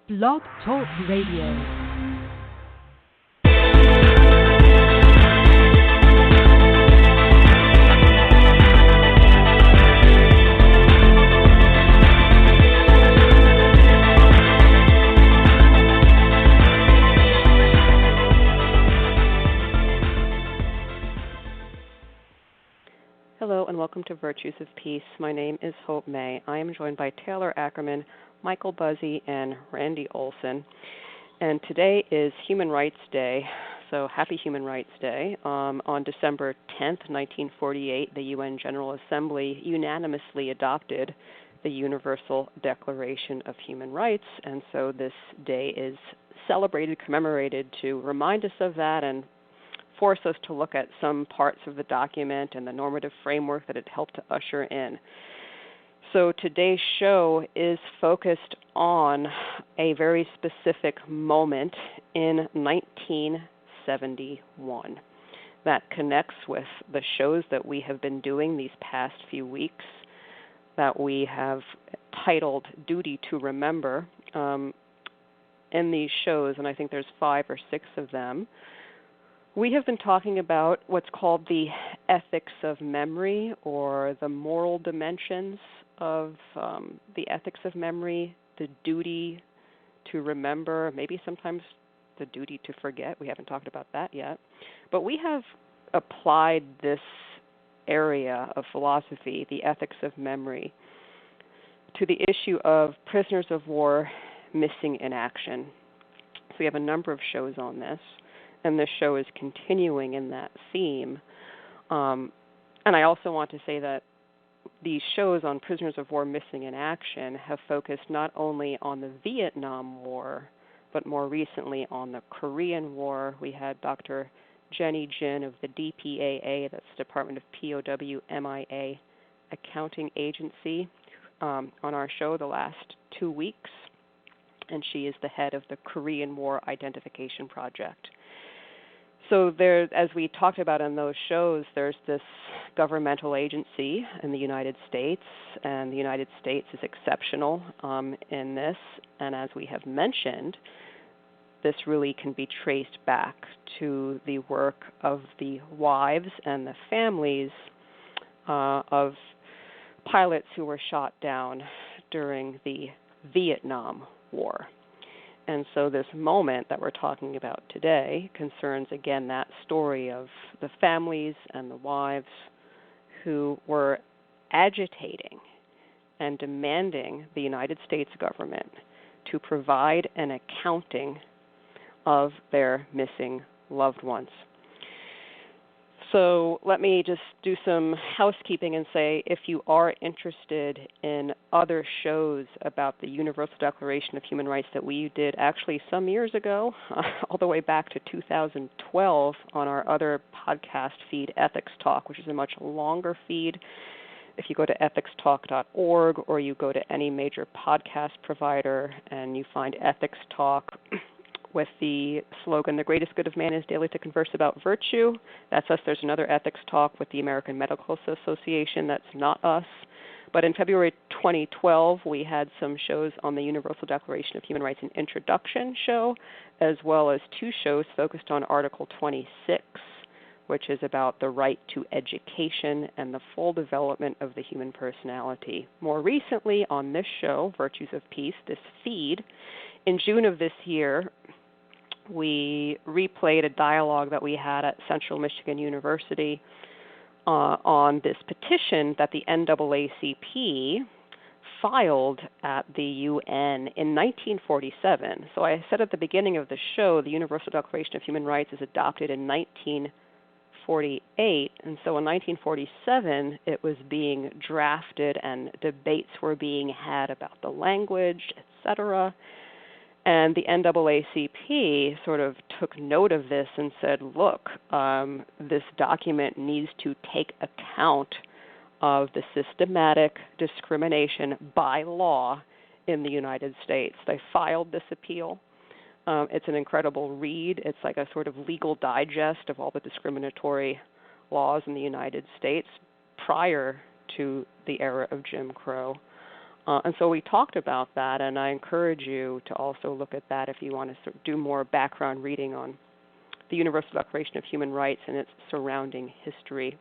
Blog Talk Radio. Hello and welcome to Virtues of Peace. My name is Hope May. I am joined by Taylor Ackerman, Michael Buzzy, and Randy Olson. And today is Human Rights Day, so happy Human Rights Day. On December 10th, 1948, the UN General Assembly unanimously adopted the Universal Declaration of Human Rights, and so this day is celebrated, commemorated to remind us of that and force us to look at some parts of the document and the normative framework that it helped to usher in. So today's show is focused on a very specific moment in 1971 that connects with the shows that we have been doing these past few weeks that we have titled Duty to Remember. In these shows, and I think there's 5 or 6 of them, we have been talking about what's called the ethics of memory, or the moral dimensions of the ethics of memory, the duty to remember, maybe sometimes the duty to forget. We haven't talked about that yet. But we have applied this area of philosophy, the ethics of memory, to the issue of prisoners of war missing in action. So we have a number of shows on this, and this show is continuing in that theme. And I also want to say that these shows on prisoners of war missing in action have focused not only on the Vietnam War, but more recently on the Korean War. We had Dr. Jenny Jin of the DPAA, that's Department of POW MIA Accounting Agency, on our show the last 2 weeks, and she is the head of the Korean War Identification Project. So there, as we talked about in those shows, there's this governmental agency in the United States, and the United States is exceptional in this. And as we have mentioned, this really can be traced back to the work of the wives and the families of pilots who were shot down during the Vietnam War. And so this moment that we're talking about today concerns, again, that story of the families and the wives who were agitating and demanding the United States government to provide an accounting of their missing loved ones. So let me just do some housekeeping and say, if you are interested in other shows about the Universal Declaration of Human Rights that we did actually some years ago, all the way back to 2012 on our other podcast feed, Ethics Talk, which is a much longer feed. If you go to ethicstalk.org or you go to any major podcast provider and you find Ethics Talk with the slogan, "The greatest good of man is daily to converse about virtue," that's us. There's another ethics talk with the American Medical Association. That's not us. But in February 2012, we had some shows on the Universal Declaration of Human Rights, an introduction show, as well as 2 shows focused on Article 26, which is about the right to education and the full development of the human personality. More recently on this show, Virtues of Peace, this feed, in June of this year, we replayed a dialogue that we had at Central Michigan University on this petition that the NAACP filed at the UN in 1947. So I said at the beginning of the show, the Universal Declaration of Human Rights is adopted in 1948, and so in 1947 it was being drafted and debates were being had about the language, etc. And the NAACP sort of took note of this and said, look, this document needs to take account of the systematic discrimination by law in the United States. They filed this appeal. It's an incredible read. It's like a sort of legal digest of all the discriminatory laws in the United States prior to the era of Jim Crow. And so we talked about that, and I encourage you to also look at that if you want to sort of do more background reading on the Universal Declaration of Human Rights and its surrounding history.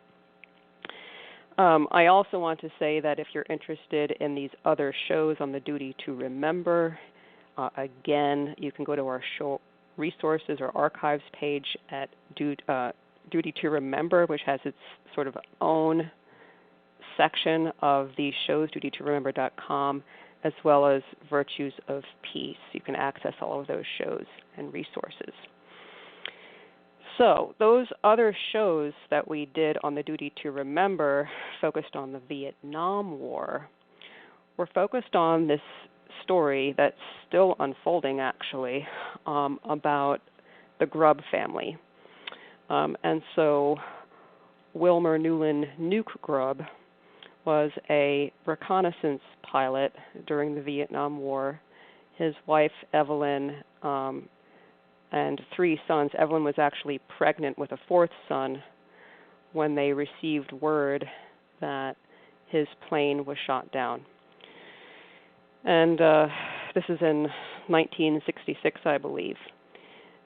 I also want to say that if you're interested in these other shows on the Duty to Remember, again, you can go to our show resources or archives page at Duty to Remember, which has its sort of own section of these shows, dutytoremember.com, as well as Virtues of Peace. You can access all of those shows and resources. So those other shows that we did on the Duty to Remember focused on the Vietnam War. We're focused on this story that's still unfolding, actually, about the Grubb family. And so Wilmer Newlin Newk Grubb was a reconnaissance pilot during the Vietnam War. His wife, Evelyn, and 3 sons. Evelyn was actually pregnant with a 4th son when they received word that his plane was shot down. And this is in 1966, I believe.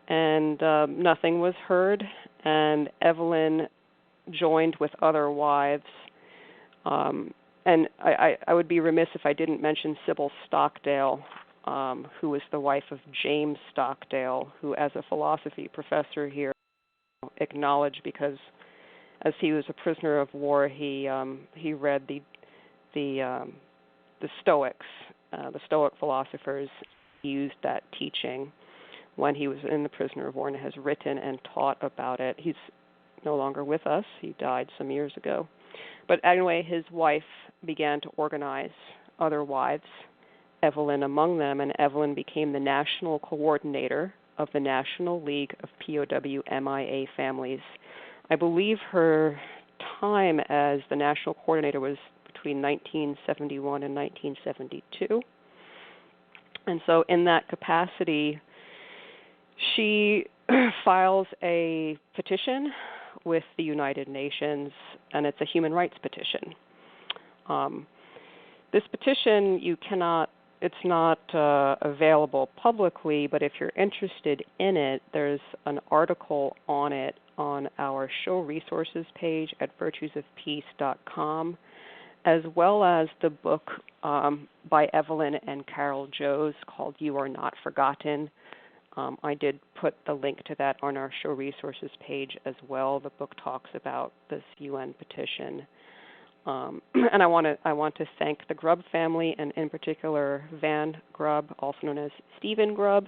And nothing was heard, and Evelyn joined with other wives. And I would be remiss if I didn't mention Sybil Stockdale, who was the wife of James Stockdale, who, as a philosophy professor here, acknowledged, because as he was a prisoner of war, he read the Stoics, the Stoic philosophers used that teaching when he was in the prisoner of war, and has written and taught about it. He's no longer with us. He died some years ago. But anyway, his wife began to organize other wives, Evelyn among them, and Evelyn became the national coordinator of the National League of POW MIA families. I believe her time as the national coordinator was between 1971 and 1972. And so in that capacity, she files a petition with the United Nations, and it's a human rights petition. This petition, it's not available publicly, but if you're interested in it, there's an article on it on our show resources page at virtuesofpeace.com, as well as the book by Evelyn and Carol Joes called You Are Not Forgotten. I did put the link to that on our show resources page as well. The book talks about this UN petition. And I want to thank the Grubb family, and in particular Van Grubb, also known as Stephen Grubb,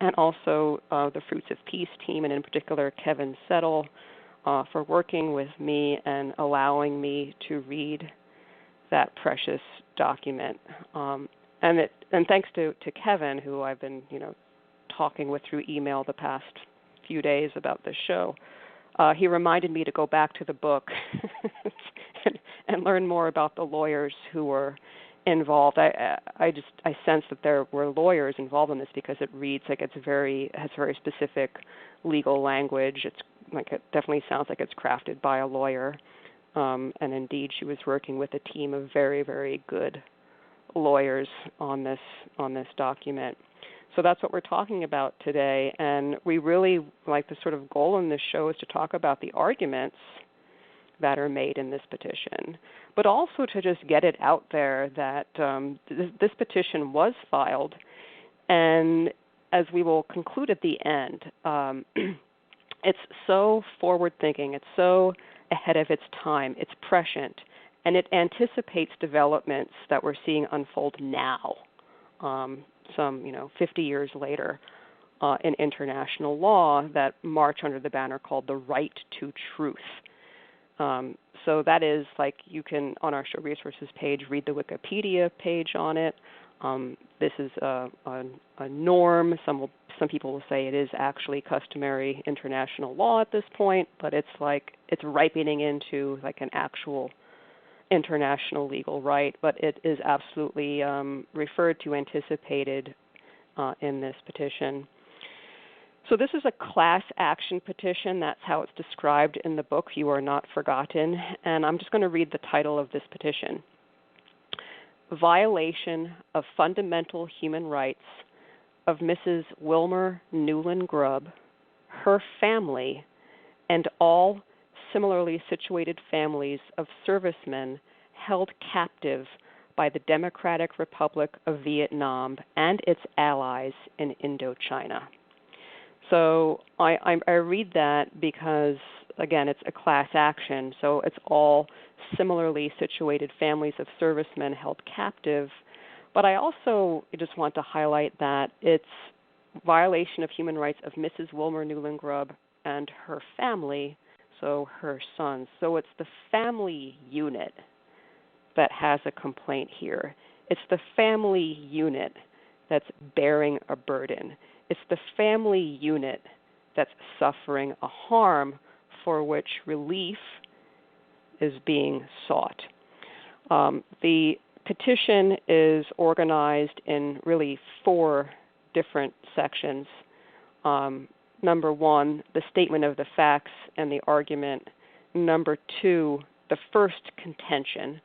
and also the Fruits of Peace team, and in particular Kevin Settle, for working with me and allowing me to read that precious document. And thanks to Kevin, who I've been talking with through email the past few days about this show. He reminded me to go back to the book and learn more about the lawyers who were involved. I sense that there were lawyers involved in this because it reads like has very specific legal language. It definitely sounds like it's crafted by a lawyer. And indeed, she was working with a team of very, very good lawyers on this document. So that's what we're talking about today, and we really, like, the sort of goal in this show is to talk about the arguments that are made in this petition, but also to just get it out there that this petition was filed, and as we will conclude at the end, it's so forward-thinking, it's so ahead of its time, it's prescient, and it anticipates developments that we're seeing unfold now. Some 50 years later in international law that march under the banner called the right to truth. So that is, like, you can, on our show resources page, read the Wikipedia page on it. This is a norm. Some people will say it is actually customary international law at this point, but it's ripening into like an actual international legal right, but it is absolutely referred to, anticipated in this petition. So this is a class action petition. That's how it's described in the book, You Are Not Forgotten. And I'm just going to read the title of this petition. violation of fundamental human rights of Mrs. Wilmer Newlin Grubb, her family, and all similarly situated families of servicemen held captive by the Democratic Republic of Vietnam and its allies in Indochina. So I read that because, again, it's a class action, so it's all similarly situated families of servicemen held captive. But I also just want to highlight that it's violation of human rights of Mrs. Wilmer Newlin Grubb and her family, so her sons. So it's the family unit that has a complaint here. It's the family unit that's bearing a burden. It's the family unit that's suffering a harm for which relief is being sought. The petition is organized in really 4 different sections. Number 1, the statement of the facts and the argument. Number 2, the first contention,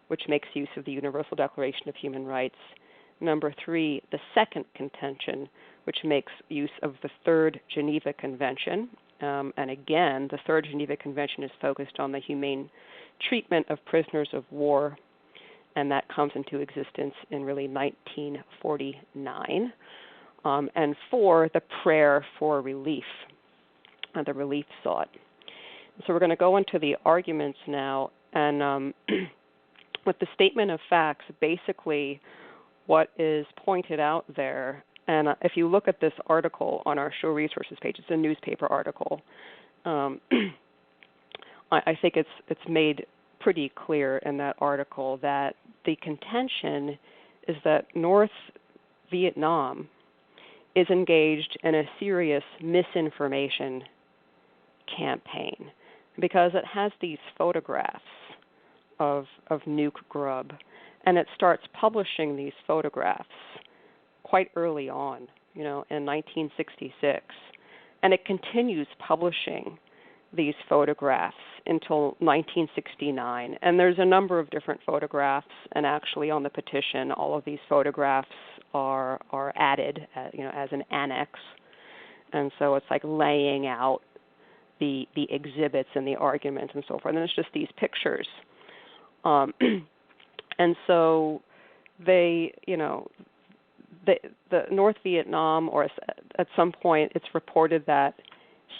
which makes use of the Universal Declaration of Human Rights. Number 3, the second contention, which makes use of the Third Geneva Convention. And again, the Third Geneva Convention is focused on the humane treatment of prisoners of war, and that comes into existence in really 1949. And 4, the prayer for relief, the relief sought. So we're going to go into the arguments now, and with the statement of facts, basically what is pointed out there, and if you look at this article on our show resources page, it's a newspaper article. I think it's made pretty clear in that article that the contention is that North Vietnam is engaged in a serious misinformation campaign because it has these photographs of Newk Grubb, and it starts publishing these photographs quite early on, in 1966, and it continues publishing these photographs until 1969. And there's a number of different photographs, and actually on the petition, all of these photographs are added, as an annex. And so it's like laying out the exhibits and the arguments and so forth. And it's just these pictures. And so they, the North Vietnam, or at some point it's reported that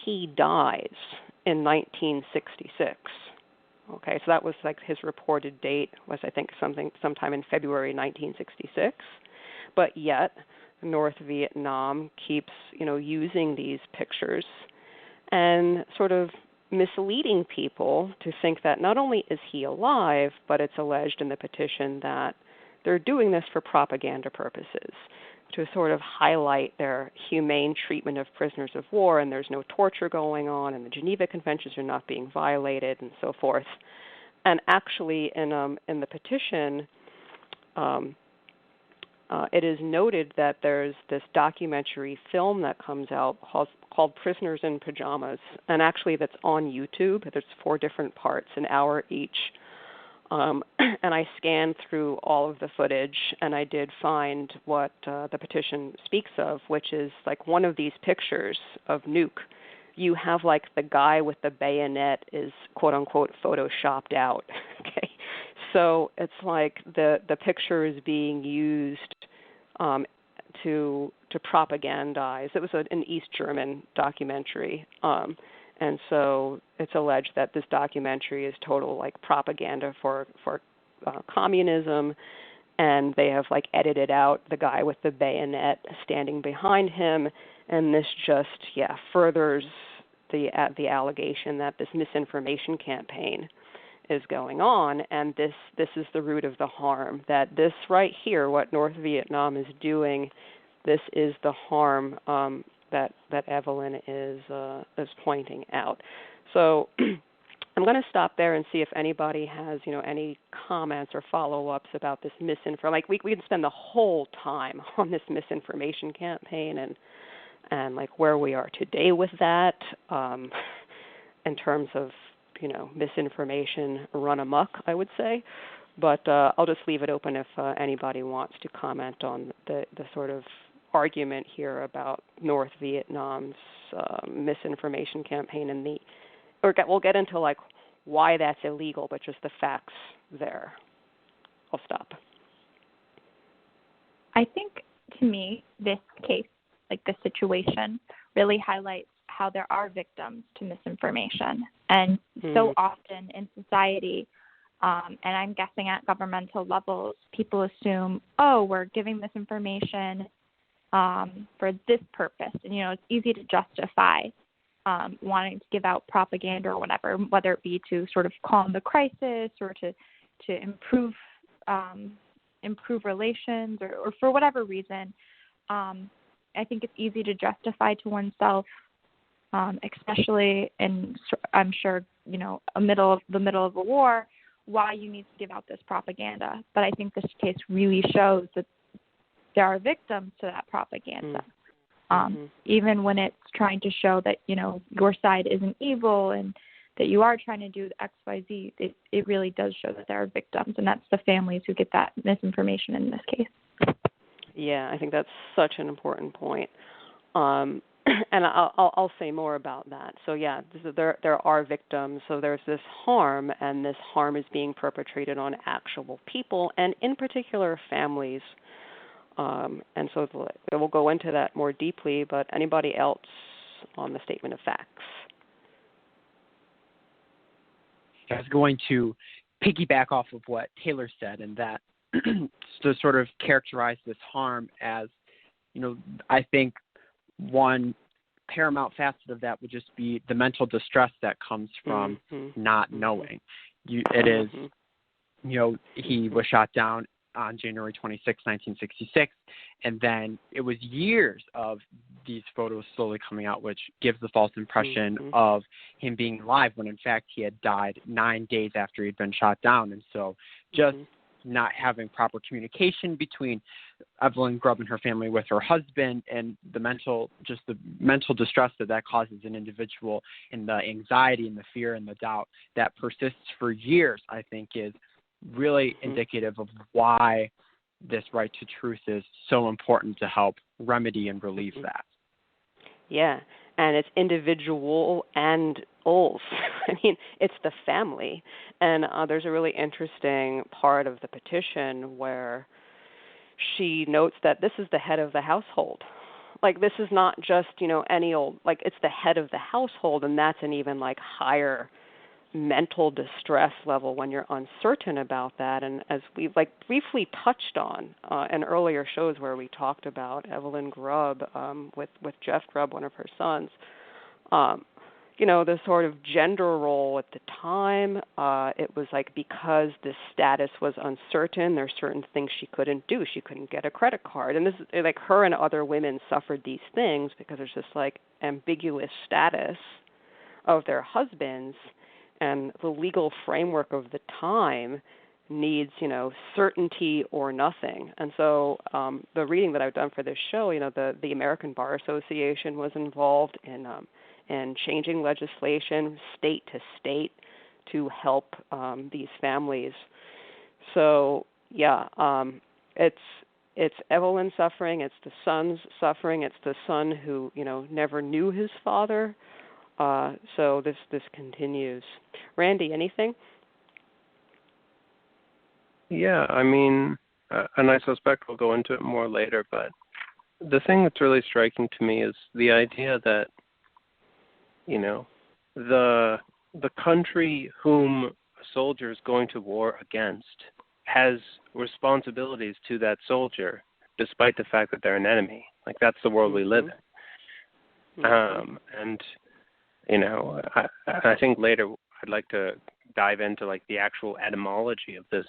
he dies in 1966. Okay, so that was like his reported date was, I think, sometime in February 1966. But yet North Vietnam keeps, using these pictures and sort of misleading people to think that not only is he alive, but it's alleged in the petition that they're doing this for propaganda purposes, to sort of highlight their humane treatment of prisoners of war, and there's no torture going on, and the Geneva Conventions are not being violated, and so forth. And actually, in the petition, it is noted that there's this documentary film that comes out called Prisoners in Pajamas, and actually that's on YouTube. There's 4 different parts, an hour each. And I scanned through all of the footage, and I did find what the petition speaks of, which is like one of these pictures of Newk. You have like the guy with the bayonet is quote unquote photoshopped out. Okay, so it's like the picture is being used to propagandize. It was an East German documentary. And so it's alleged that this documentary is total like propaganda for communism, and they have like edited out the guy with the bayonet standing behind him, and this just furthers the allegation that this misinformation campaign is going on, and this is the root of the harm. That this right here, what North Vietnam is doing, this is the harm that Evelyn is pointing out. So I'm going to stop there and see if anybody has any comments or follow-ups about this misinformation. Like we can spend the whole time on this misinformation campaign and like where we are today with that in terms of misinformation run amok, I would say. But I'll just leave it open if anybody wants to comment on the sort of argument here about North Vietnam's misinformation campaign and we'll get into like why that's illegal, but just the facts there. I'll stop. I think, to me, this case, like this situation, really highlights how there are victims to misinformation. And so often in society, and I'm guessing at governmental levels, people assume, oh, we're giving this information for this purpose. And, it's easy to justify wanting to give out propaganda or whatever, whether it be to sort of calm the crisis or to improve relations or for whatever reason. I think it's easy to justify to oneself, especially in, I'm sure, the middle of a war, why you need to give out this propaganda. But I think this case really shows that there are victims to that propaganda. Even when it's trying to show that, your side isn't evil and that you are trying to do X, Y, Z, it really does show that there are victims, and that's the families who get that misinformation in this case. Yeah, I think that's such an important point. And I'll say more about that. So, yeah, there are victims. So there's this harm, and this harm is being perpetrated on actual people, and in particular families. And so we'll go into that more deeply, but anybody else on the statement of facts? I was going to piggyback off of what Taylor said, and that to sort of characterize this harm as, I think one paramount facet of that would just be the mental distress that comes from not knowing. It is, he was shot down on January 26, 1966, and then it was years of these photos slowly coming out, which gives the false impression of him being alive when in fact he had died 9 days after he'd been shot down. And so just not having proper communication between Evelyn Grubb and her family with her husband, and the mental distress that causes an individual, and the anxiety and the fear and the doubt that persists for years, I think is really indicative of why this right to truth is so important to help remedy and relieve that. Yeah, and it's individual and old. I mean, it's the family. And there's a really interesting part of the petition where she notes that this is the head of the household. Like, this is not just, any old, like, it's the head of the household, and that's an even, higher mental distress level when you're uncertain about that. And as we've briefly touched on in earlier shows where we talked about Evelyn Grubb with Jeff Grubb, one of her sons, the sort of gender role at the time, it was because the status was uncertain, there's certain things she couldn't do. She couldn't get a credit card. And this is her and other women suffered these things because there's this ambiguous status of their husbands. And the legal framework of the time needs, certainty or nothing. And so the reading that I've done for this show, the American Bar Association was involved in changing legislation state to state to help these families. So, yeah, it's Evelyn suffering, it's the son's suffering, it's the son who, never knew his father. So this continues. Randy, anything? Yeah, I mean, and I suspect we'll go into it more later, but the thing that's really striking to me is the idea that, the country whom a soldier is going to war against has responsibilities to that soldier, despite the fact that they're an enemy. That's the world we live in. And I think later I'd like to dive into the actual etymology of this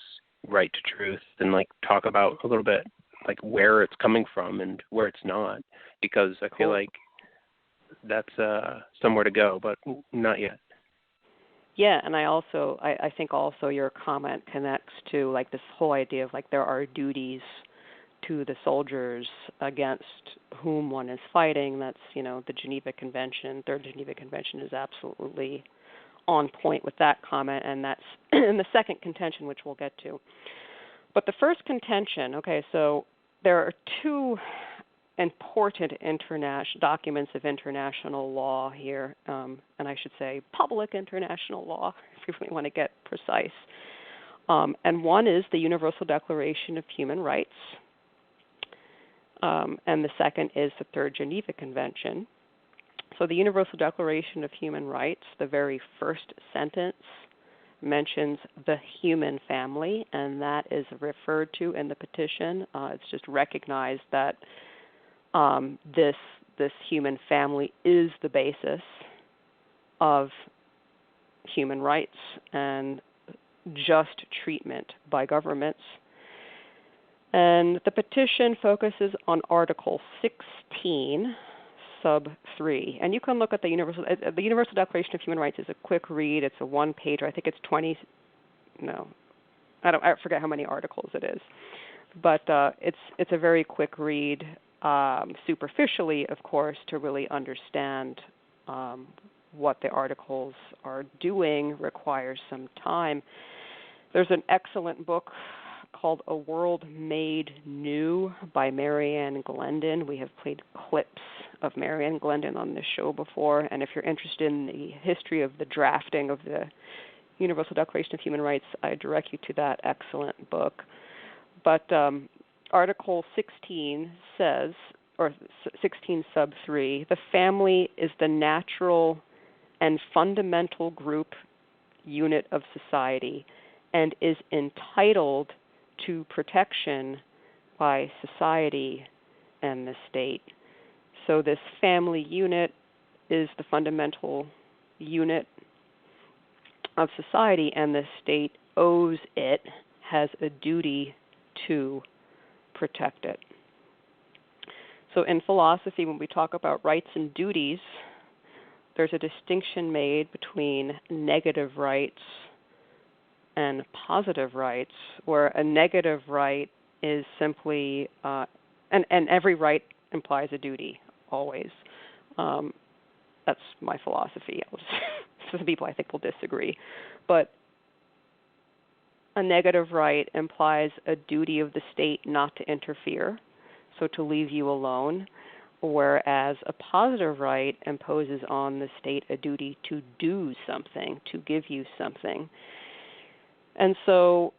right to truth and talk about a little bit where it's coming from and where it's not, because I feel like that's somewhere to go, but not yet. Yeah, and I think also your comment connects to this whole idea of there are duties to the soldiers against whom one is fighting. That's, the Geneva Convention. Third Geneva Convention is absolutely on point with that comment, and that's in the second contention, which we'll get to. But the first contention, okay, so there are two important documents of international law here, and I should say public international law, if we want to get precise. And one is the Universal Declaration of Human Rights, and the second is the Third Geneva Convention. So the Universal Declaration of Human Rights, the very first sentence mentions the human family, and that is referred to in the petition. It's just recognized that this human family is the basis of human rights and just treatment by governments. And the petition focuses on Article 16, Sub 3. And you can look at the Universal Declaration of Human Rights is a quick read. It's a one-pager. I think it's 20. No, I forget how many articles it is. But it's a very quick read. Superficially, of course, to really understand what the articles are doing requires some time. There's an excellent book called A World Made New by Marianne Glendon. We have played clips of Marianne Glendon on this show before, and if you're interested in the history of the drafting of the Universal Declaration of Human Rights, I direct you to that excellent book. But Article 16 says, or 16 sub 3, the family is the natural and fundamental group unit of society and is entitled to protection by society and the state. So this family unit is the fundamental unit of society, and the state owes it, has a duty to protect it. So in philosophy, when we talk about rights and duties, there's a distinction made between negative rights and positive rights, where a negative right is simply, and every right implies a duty, always. That's my philosophy. Some people I think will disagree. But a negative right implies a duty of the state not to interfere, so to leave you alone, whereas a positive right imposes on the state a duty to do something, to give you something. And so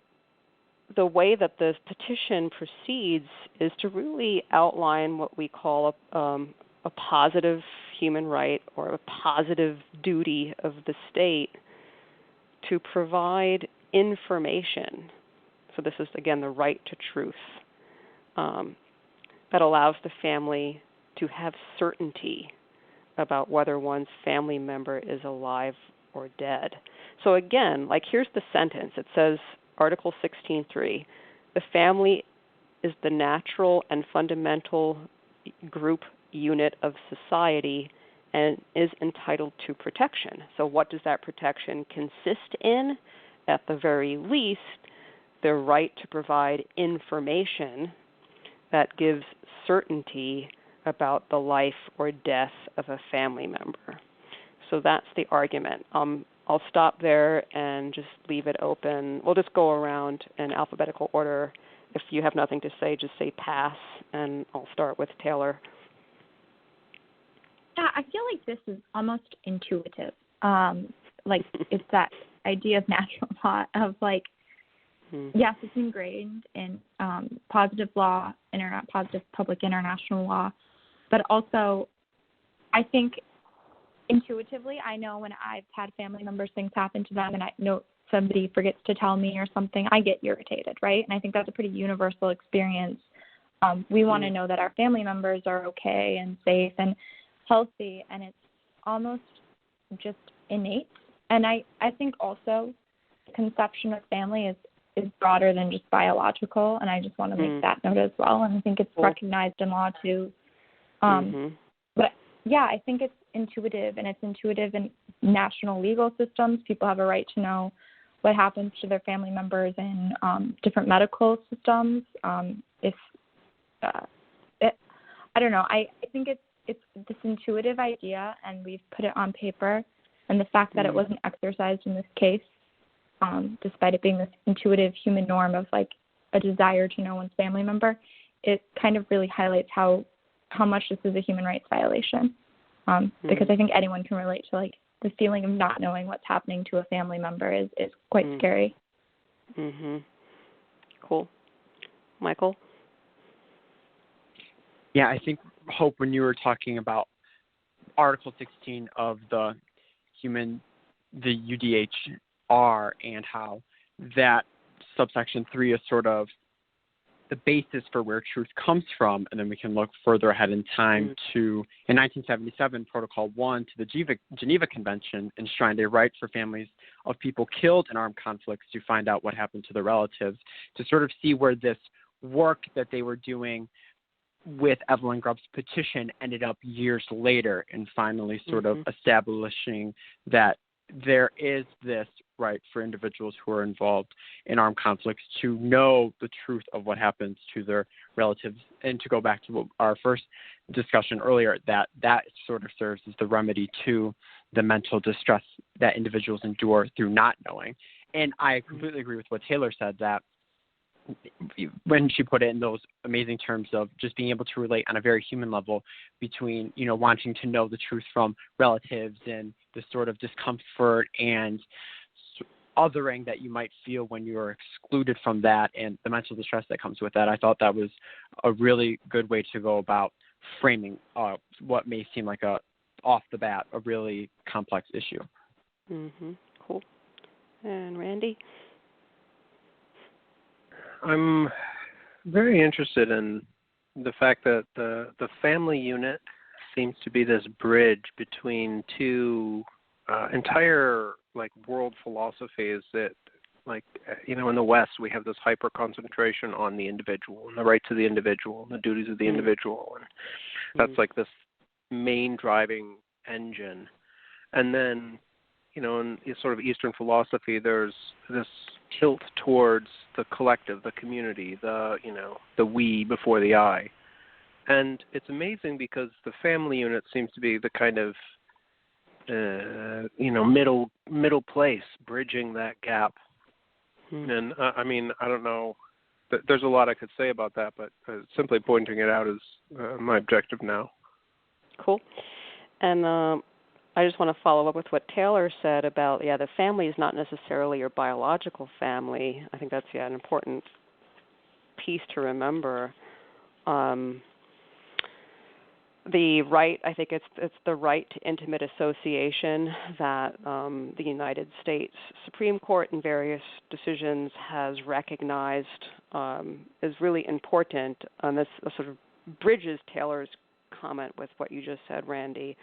the way that the petition proceeds is to really outline what we call a positive human right or a positive duty of the state to provide information. So this is, again, the right to truth that allows the family to have certainty about whether one's family member is alive or dead. So again, like here's the sentence. It says, Article 16.3, the family is the natural and fundamental group unit of society and is entitled to protection. So what does that protection consist in? At the very least, the right to provide information that gives certainty about the life or death of a family member. So that's the argument. I'll stop there and just leave it open. We'll just go around in alphabetical order. If you have nothing to say, just say pass, and I'll start with Taylor. Yeah, I feel like this is almost intuitive. Like it's that idea of natural law of like, yes, it's ingrained in positive law, positive public international law, but also I think intuitively I know when I've had family members, things happen to them, and I know somebody forgets to tell me or something, I get irritated, right? And I think that's a pretty universal experience. We want to know that our family members are okay and safe and healthy, and it's almost just innate. And I think also the conception of family is broader than just biological, and I just want to make that note as well. And I think it's recognized in law too. But yeah, I think it's intuitive, and it's intuitive in national legal systems. People have a right to know what happens to their family members in different medical systems. I don't know. I think it's this intuitive idea, and we've put it on paper. And the fact that it wasn't exercised in this case, despite it being this intuitive human norm of like a desire to know one's family member, it kind of really highlights how much this is a human rights violation. Because I think anyone can relate to like the feeling of not knowing what's happening to a family member is quite scary. Cool. Michael? Yeah, I think, Hope, when you were talking about Article 16 of the UDHR and how that subsection 3 is sort of the basis for where truth comes from, and then we can look further ahead in time to, in 1977, Protocol 1 to the Geneva Convention enshrined a right for families of people killed in armed conflicts to find out what happened to their relatives, to sort of see where this work that they were doing with Evelyn Grubb's petition ended up years later, and finally sort of establishing that there is this right for individuals who are involved in armed conflicts to know the truth of what happens to their relatives. And to go back to our first discussion earlier, that sort of serves as the remedy to the mental distress that individuals endure through not knowing. And I completely agree with what Taylor said, that when she put it in those amazing terms of just being able to relate on a very human level between, wanting to know the truth from relatives and the sort of discomfort and othering that you might feel when you're excluded from that and the mental distress that comes with that. I thought that was a really good way to go about framing what may seem like off the bat, a really complex issue. Cool. And Randy? I'm very interested in the fact that the family unit seems to be this bridge between two entire world philosophies that, in the West we have this hyper concentration on the individual and the rights of the individual and the duties of the individual, and that's like this main driving engine. And then, in sort of Eastern philosophy, there's this tilt towards the collective, the community, the we before the I. And it's amazing because the family unit seems to be the kind of middle place, bridging that gap. And I don't know. There's a lot I could say about that, but simply pointing it out is my objective now. Cool. And I just want to follow up with what Taylor said about, the family is not necessarily your biological family. I think that's, an important piece to remember. The right, I think it's the right to intimate association that the United States Supreme Court in various decisions has recognized is really important. And this sort of bridges Taylor's comment with what you just said, Randy.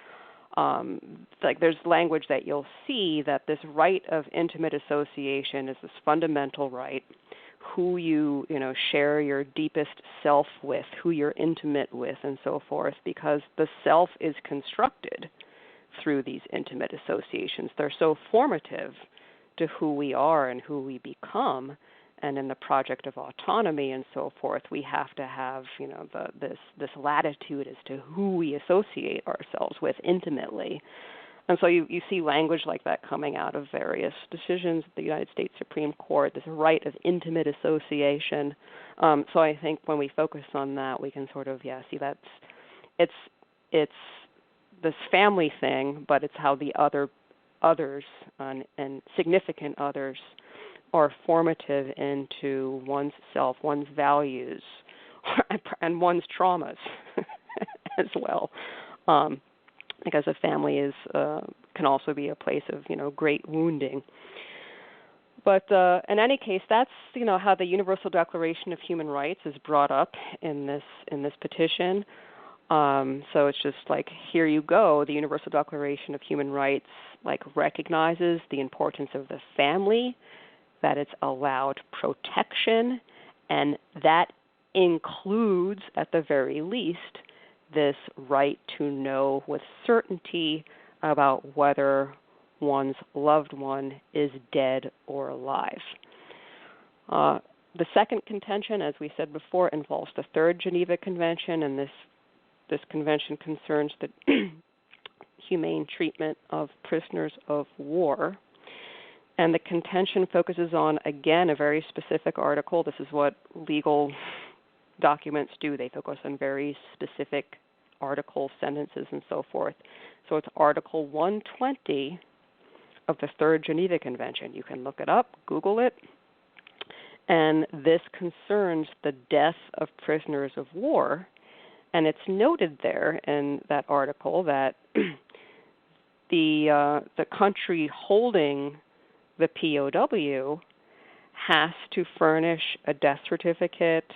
There's language that you'll see that this right of intimate association is this fundamental right, who you share your deepest self with, who you're intimate with, and so forth, because the self is constructed through these intimate associations. They're so formative to who we are and who we become. And in the project of autonomy and so forth, we have to have, this latitude as to who we associate ourselves with intimately. And so you see language like that coming out of various decisions of the United States Supreme Court, this right of intimate association. So I think when we focus on that, we can sort of, see that's it's this family thing, but it's how the others and significant others are formative into one's self, one's values, and one's traumas as well. Because a family can also be a place of great wounding. But in any case, that's how the Universal Declaration of Human Rights is brought up in this petition. So it's just here you go. The Universal Declaration of Human Rights recognizes the importance of the family, that it's allowed protection, and that includes, at the very least, this right to know with certainty about whether one's loved one is dead or alive. The second contention, as we said before, involves the Third Geneva Convention, and this convention concerns the inhumane treatment of prisoners of war. And the contention focuses on, again, a very specific article. This is what legal documents do. They focus on very specific articles, sentences, and so forth. So it's Article 120 of the Third Geneva Convention. You can look it up, Google it. And this concerns the death of prisoners of war. And it's noted there in that article that the country holding the POW has to furnish a death certificate,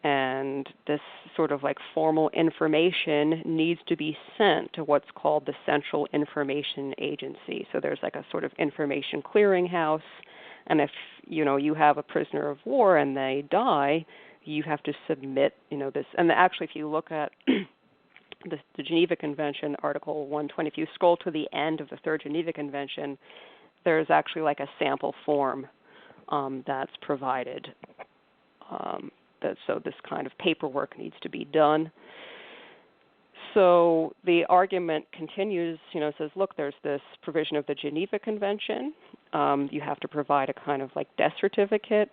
and this sort of like formal information needs to be sent to what's called the Central Information Agency. So there's like a sort of information clearinghouse, and if you have a prisoner of war and they die, you have to submit this. And actually, if you look at the Geneva Convention, Article 120, if you scroll to the end of the Third Geneva Convention, there's actually like a sample form that's provided. So this kind of paperwork needs to be done. So the argument continues, it says, look, there's this provision of the Geneva Convention. You have to provide a kind of like death certificate.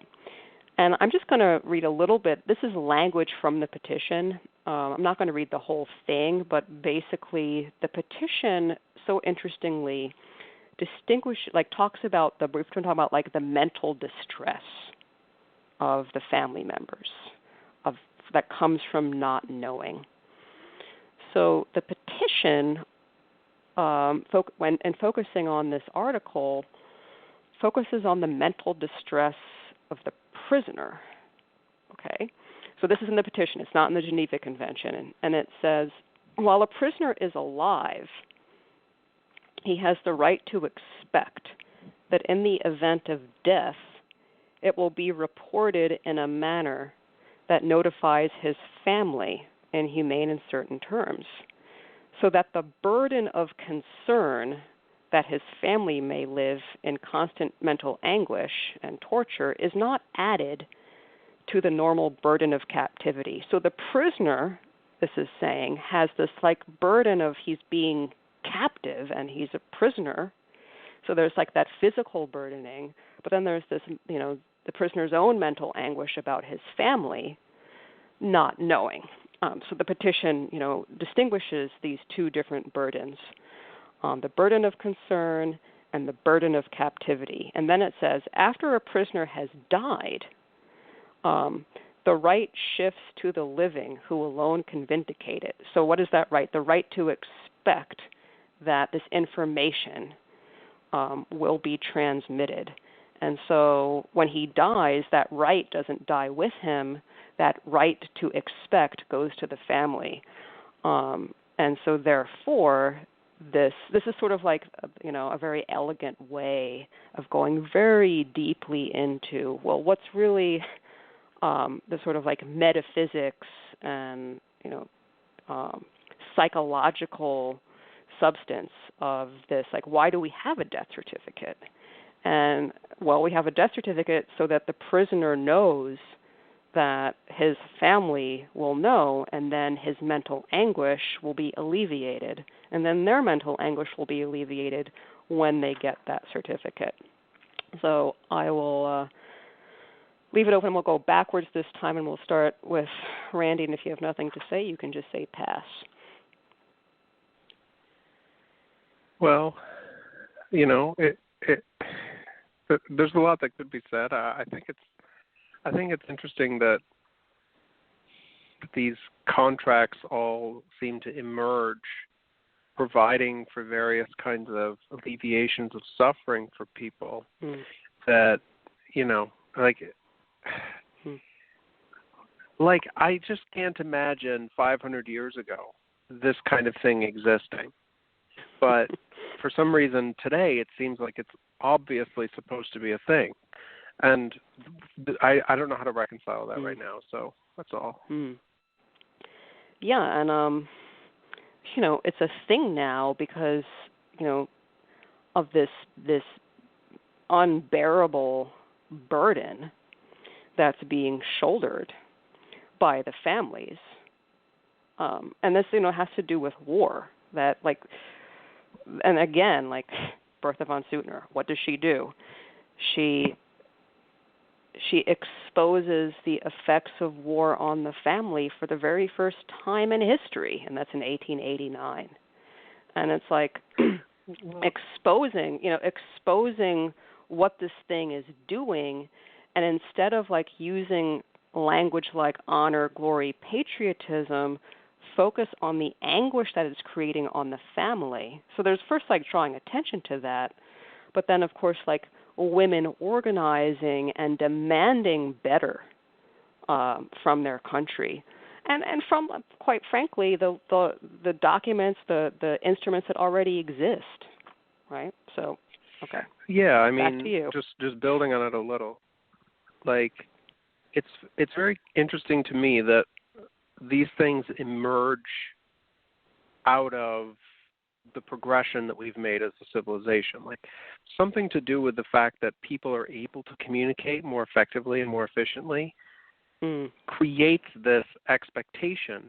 And I'm just going to read a little bit. This is language from the petition. I'm not going to read the whole thing, but basically the petition, so interestingly, talks about we're talking about like the mental distress of the family members that comes from not knowing. So the petition, when focusing on this article, focuses on the mental distress of the prisoner. Okay, so this is in the petition. It's not in the Geneva Convention, and it says, while a prisoner is alive, he has the right to expect that in the event of death, it will be reported in a manner that notifies his family in humane and certain terms, so that the burden of concern that his family may live in constant mental anguish and torture is not added to the normal burden of captivity. So the prisoner, this is saying, has this like burden of he's being captive and he's a prisoner. So there's like that physical burdening, but then there's this, the prisoner's own mental anguish about his family not knowing. So the petition, distinguishes these two different burdens, the burden of concern and the burden of captivity. And then it says, after a prisoner has died, the right shifts to the living who alone can vindicate it. So what is that right? The right to expect that this information will be transmitted. And so when he dies, that right doesn't die with him. That right to expect goes to the family. And so therefore, this is sort of like, a very elegant way of going very deeply into, well, what's really the sort of like metaphysics and, psychological substance of this. Like, why do we have a death certificate? And, well, we have a death certificate so that the prisoner knows that his family will know, and then his mental anguish will be alleviated, and then their mental anguish will be alleviated when they get that certificate. So I will leave it open. We'll go backwards this time, and we'll start with Randy, and if you have nothing to say, you can just say pass. Well, there's a lot that could be said. I think it's interesting that these contracts all seem to emerge, providing for various kinds of alleviations of suffering for people. That, like I just can't imagine 500 years ago this kind of thing existing. But for some reason today, it seems like it's obviously supposed to be a thing. And I don't know how to reconcile that right now, so that's all. Yeah, and, it's a thing now because, of this unbearable burden that's being shouldered by the families. And this, has to do with war. That, like, and again, like Bertha von Suttner, what does she do? She exposes the effects of war on the family for the very first time in history, and that's in 1889. And it's like exposing what this thing is doing, and instead of like using language like honor, glory, patriotism, focus on the anguish that it's creating on the family. So there's first like drawing attention to that, but then of course like women organizing and demanding better from their country, and from, quite frankly, the documents, the instruments that already exist, right? So, okay. Yeah, I mean, back to you. just building on it a little, like it's very interesting to me that these things emerge out of the progression that we've made as a civilization, like something to do with the fact that people are able to communicate more effectively and more efficiently creates this expectation.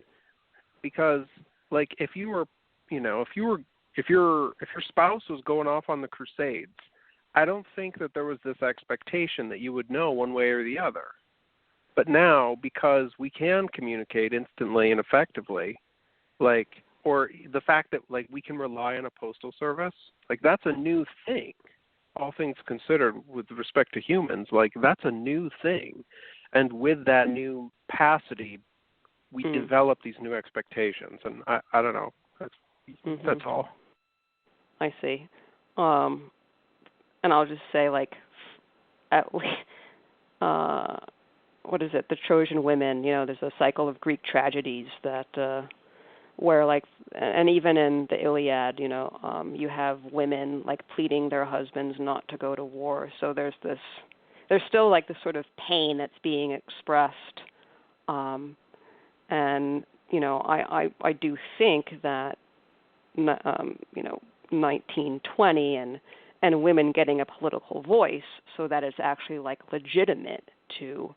Because like if your spouse was going off on the Crusades, I don't think that there was this expectation that you would know one way or the other. But now, because we can communicate instantly and effectively, like, or the fact that like we can rely on a postal service, like that's a new thing. All things considered, with respect to humans, like that's a new thing. And with that new capacity, we develop these new expectations. And I don't know. That's all. I see. And I'll just say, like, at least, what is it? The Trojan women. You know, there's a cycle of Greek tragedies that where, like, and even in the Iliad, you know, you have women like pleading their husbands not to go to war. So there's still like this sort of pain that's being expressed. And you know, I do think that you know, 1920 and women getting a political voice so that it's actually like legitimate to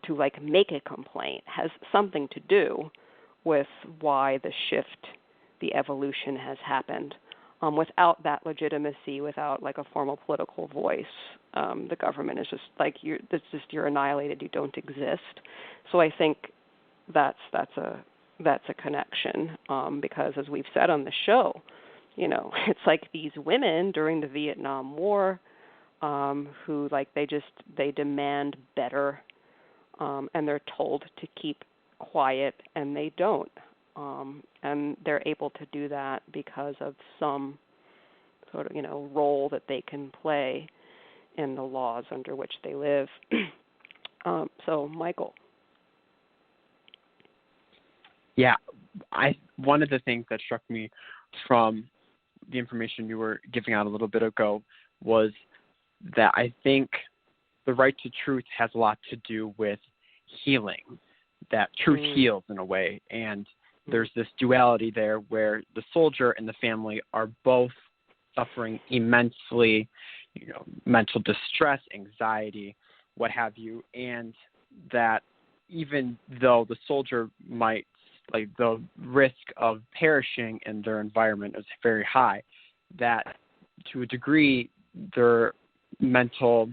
like make a complaint has something to do with why the shift, the evolution has happened. Without that legitimacy, without like a formal political voice, the government is just like you're annihilated. You don't exist. So I think that's a connection, because as we've said on the show, you know, it's like these women during the Vietnam War who like they demand better, and they're told to keep quiet, and they don't. And they're able to do that because of some sort of, you know, role that they can play in the laws under which they live. So, Michael. Yeah, one of the things that struck me from the information you were giving out a little bit ago was that I think the right to truth has a lot to do with healing, that truth heals in a way. And there's this duality there where the soldier and the family are both suffering immensely, you know, mental distress, anxiety, what have you, and that even though the soldier might, like, the risk of perishing in their environment is very high, that to a degree their mental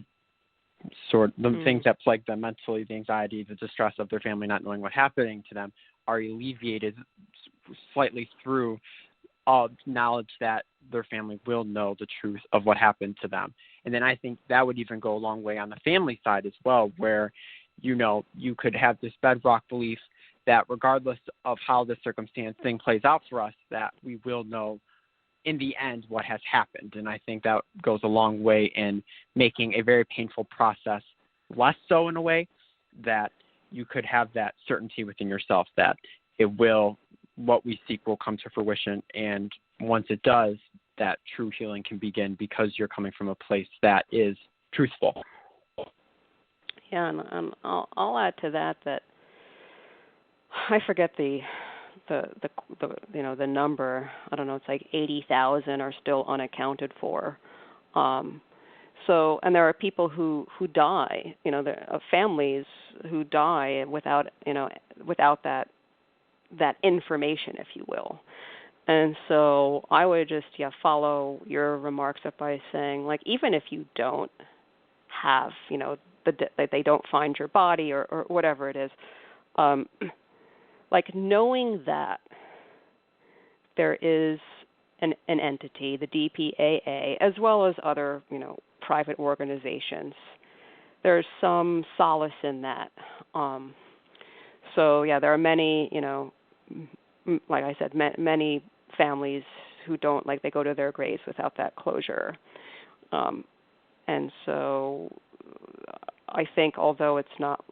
the things that plague them mentally, the anxiety, the distress of their family not knowing what's happening to them, are alleviated slightly through knowledge that their family will know the truth of what happened to them. And then I think that would even go a long way on the family side as well, where, you know, you could have this bedrock belief that regardless of how the circumstance thing plays out for us, that we will know in the end what has happened. And I think that goes a long way in making a very painful process less so, in a way that you could have that certainty within yourself that what we seek will come to fruition. And once it does, that true healing can begin because you're coming from a place that is truthful. Yeah, and I'll add to that I forget the you know, the number. I don't know. It's like 80,000 are still unaccounted for. So, and there are people who die. You know, there are families who die without that information, if you will. And so I would just follow your remarks up by saying, like, even if you don't have, that they don't find your body or whatever it is, like knowing that there is an entity, the DPAA, as well as other, private organizations. There's some solace in that. So there are many, like I said, many families who don't, like, they go to their graves without that closure. And so I think, although it's not,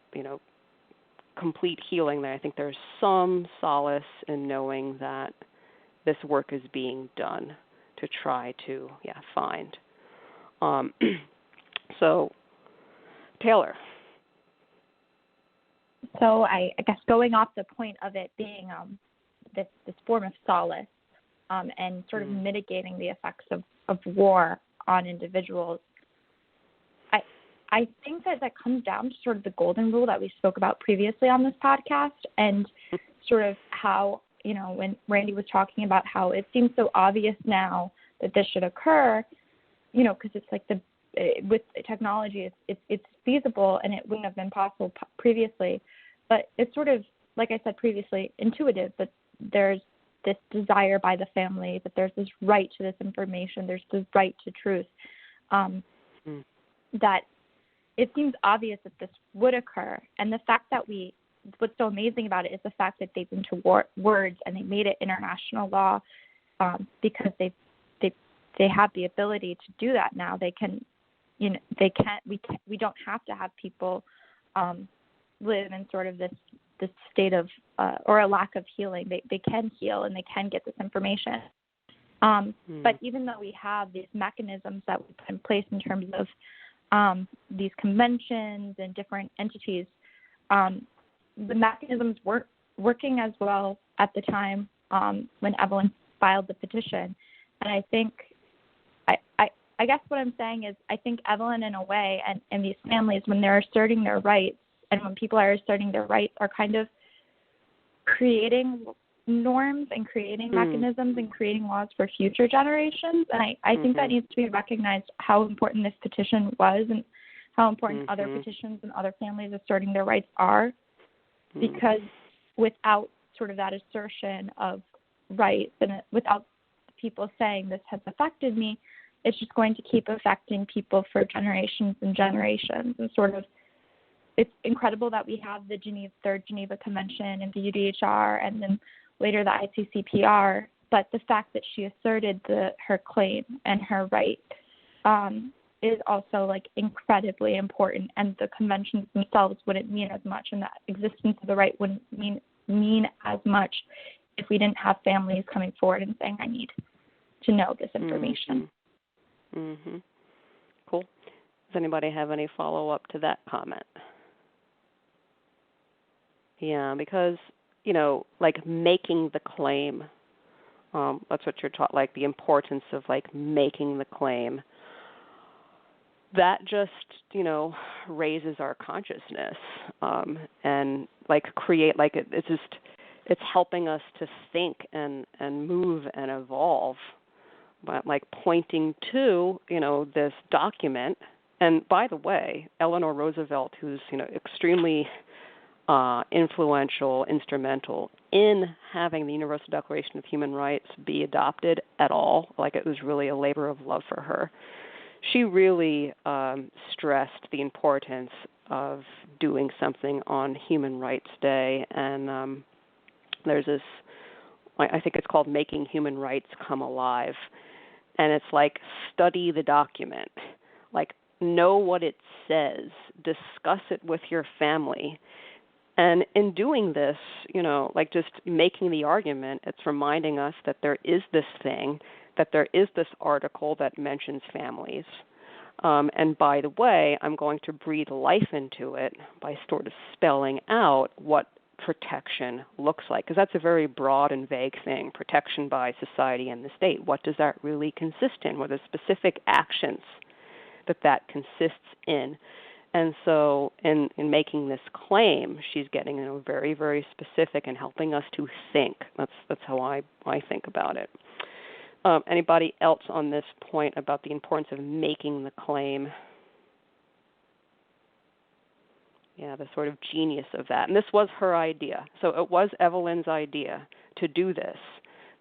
complete healing, I think there's some solace in knowing that this work is being done to try to, find. So, Taylor. So I guess going off the point of it being this form of solace and sort of mitigating the effects of war on individuals, I think that comes down to sort of the golden rule that we spoke about previously on this podcast, and sort of how, when Randy was talking about how it seems so obvious now that this should occur, because it's like with technology, it's feasible and it wouldn't have been possible previously. But it's sort of, like I said previously, intuitive that there's this desire by the family, that there's this right to this information, there's this right to truth, that it seems obvious that this would occur. And the fact that what's so amazing about it is the fact that they've been to words and they made it international law because they have the ability to do that now. They can, we don't have to have people live in sort of this state of or a lack of healing. They can heal and they can get this information. But even though we have these mechanisms that we put in place in terms of these conventions and different entities, the mechanisms weren't working as well at the time when Evelyn filed the petition. And I think, I guess what I'm saying is, I think Evelyn, in a way, and these families, when they're asserting their rights, and when people are asserting their rights, are kind of creating norms and creating mechanisms and creating laws for future generations. And I think that needs to be recognized, how important this petition was and how important other petitions and other families asserting their rights are. Because without sort of that assertion of rights and without people saying this has affected me, it's just going to keep affecting people for generations and generations. And sort of, it's incredible that we have the Third Geneva Convention and the UDHR and then later the ICCPR, but the fact that she asserted her claim and her right is also, like, incredibly important, and the conventions themselves wouldn't mean as much, and the existence of the right wouldn't mean as much if we didn't have families coming forward and saying, I need to know this information. Cool. Does anybody have any follow-up to that comment? Yeah, because, like, making the claim, that's what you're taught, like the importance of, like, making the claim. That just, raises our consciousness and, like, create, like, it's helping us to think and move and evolve. But, like, pointing to, this document. And by the way, Eleanor Roosevelt, who's, extremely influential, instrumental in having the Universal Declaration of Human Rights be adopted at all, like, it was really a labor of love for her. She really stressed the importance of doing something on Human Rights Day. And there's this, I think it's called Making Human Rights Come Alive. And it's like, study the document, like, know what it says, discuss it with your family. And in doing this, like, just making the argument, it's reminding us that there is this thing, that there is this article that mentions families. And by the way, I'm going to breathe life into it by sort of spelling out what protection looks like, because that's a very broad and vague thing, protection by society and the state. What does that really consist in? What are the specific actions that consists in? And so in making this claim, she's getting very, very specific and helping us to think. That's how I think about it. Anybody else on this point about the importance of making the claim? Yeah, the sort of genius of that. And this was her idea. So it was Evelyn's idea to do this.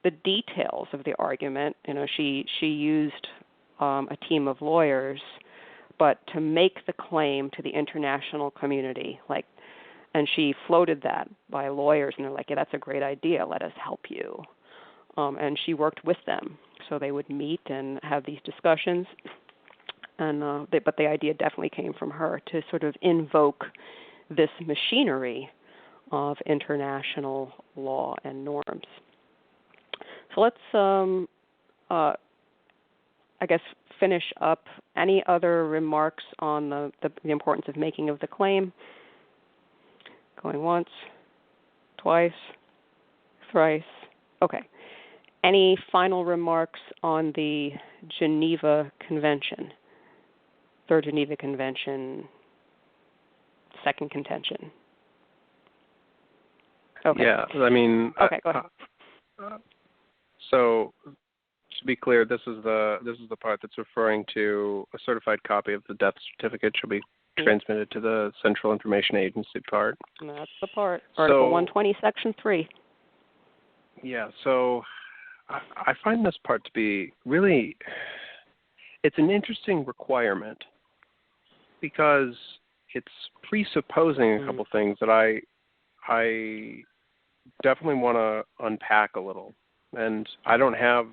The details of the argument, she used a team of lawyers, but to make the claim to the international community, and she floated that by lawyers, and they're like, yeah, that's a great idea. Let us help you. And she worked with them. So they would meet and have these discussions. But the idea definitely came from her to sort of invoke this machinery of international law and norms. So let's, I guess, finish up. Any other remarks on the importance of making of the claim? Going once, twice, thrice. Okay. Any final remarks on the Geneva Convention? Third Geneva Convention, second contention. Okay. Yeah, I mean. Okay, go ahead. So, to be clear, this is the part that's referring to a certified copy of the death certificate shall be transmitted to the Central Information Agency part. And that's the part. Article 120, Section 3. Yeah. So, I find this part to be really. It's an interesting requirement, because it's presupposing a couple things that I definitely want to unpack a little. And I don't have